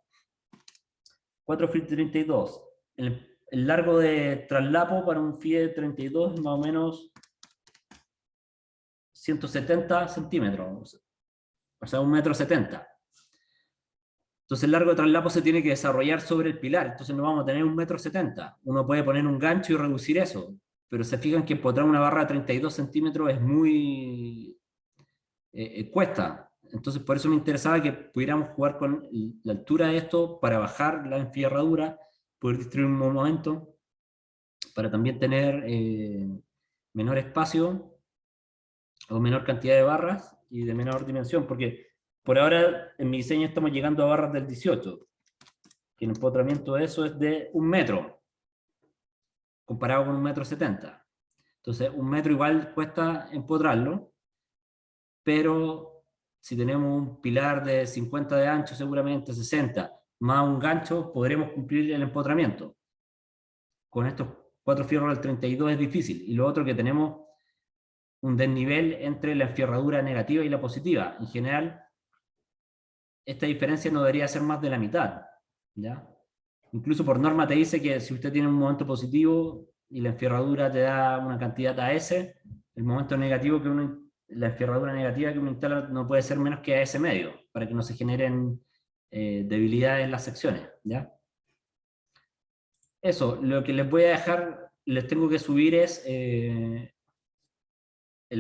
4 FI 32. El largo de traslapo para un FI 32 es más o menos 170 centímetros, o sea, 1,70 m. Entonces el largo de traslapo se tiene que desarrollar sobre el pilar, entonces no vamos a tener 1,70 m. Uno puede poner un gancho y reducir eso, pero se fijan que empotrar una barra de 32 centímetros es muy... cuesta. Entonces por eso me interesaba que pudiéramos jugar con la altura de esto para bajar la enferradura, poder distribuir un momento, para también tener menor espacio o menor cantidad de barras y de menor dimensión, porque por ahora en mi diseño estamos llegando a barras del 18, que el empotramiento de eso es de 1 metro, comparado con 1,70 m. Entonces 1 metro igual cuesta empotrarlo, pero si tenemos un pilar de 50 de ancho, seguramente 60, más un gancho, podremos cumplir el empotramiento. Con estos 4 fierros del 32 es difícil. Y lo otro, que tenemos un desnivel entre la enfierradura negativa y la positiva. En general, esta diferencia no debería ser más de la mitad, ¿ya? Incluso por norma te dice que si usted tiene un momento positivo y la enfierradura te da una cantidad AS, el momento negativo la enfierradura negativa que uno instala no puede ser menos que AS medio, para que no se generen debilidades en las secciones, ¿ya? Eso, lo que les voy a dejar, les tengo que subir es el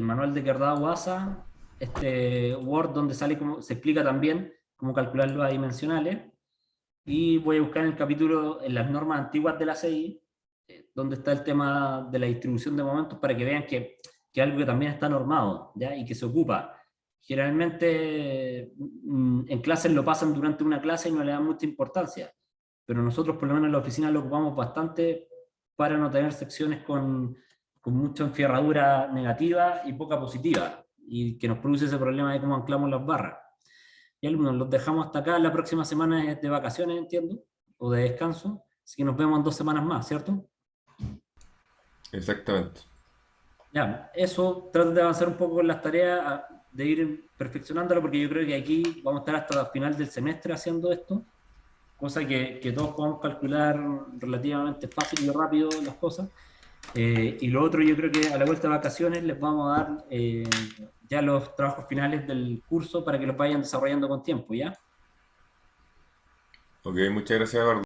manual de Cardano WASA, este Word donde sale se explica también cómo calcular los adimensionales, y voy a buscar en el capítulo, en las normas antiguas de la CI, donde está el tema de la distribución de momentos, para que vean que es algo que también está normado, ¿ya? Y que se ocupa. Generalmente en clases lo pasan durante una clase y no le dan mucha importancia, pero nosotros por lo menos en la oficina lo ocupamos bastante para no tener secciones con mucha enfierradura negativa y poca positiva, y que nos produce ese problema de cómo anclamos las barras. Y alumnos, los dejamos hasta acá. La próxima semana es de vacaciones, entiendo, o de descanso, así que nos vemos en 2 semanas más, ¿cierto? Exactamente. Ya, eso, traten de avanzar un poco con las tareas, de ir perfeccionándolo, porque yo creo que aquí vamos a estar hasta el final del semestre haciendo esto, cosa que todos podamos calcular relativamente fácil y rápido las cosas. Y lo otro, yo creo que a la vuelta de vacaciones les vamos a dar ya los trabajos finales del curso para que los vayan desarrollando con tiempo, ¿ya? Ok, muchas gracias, Eduardo.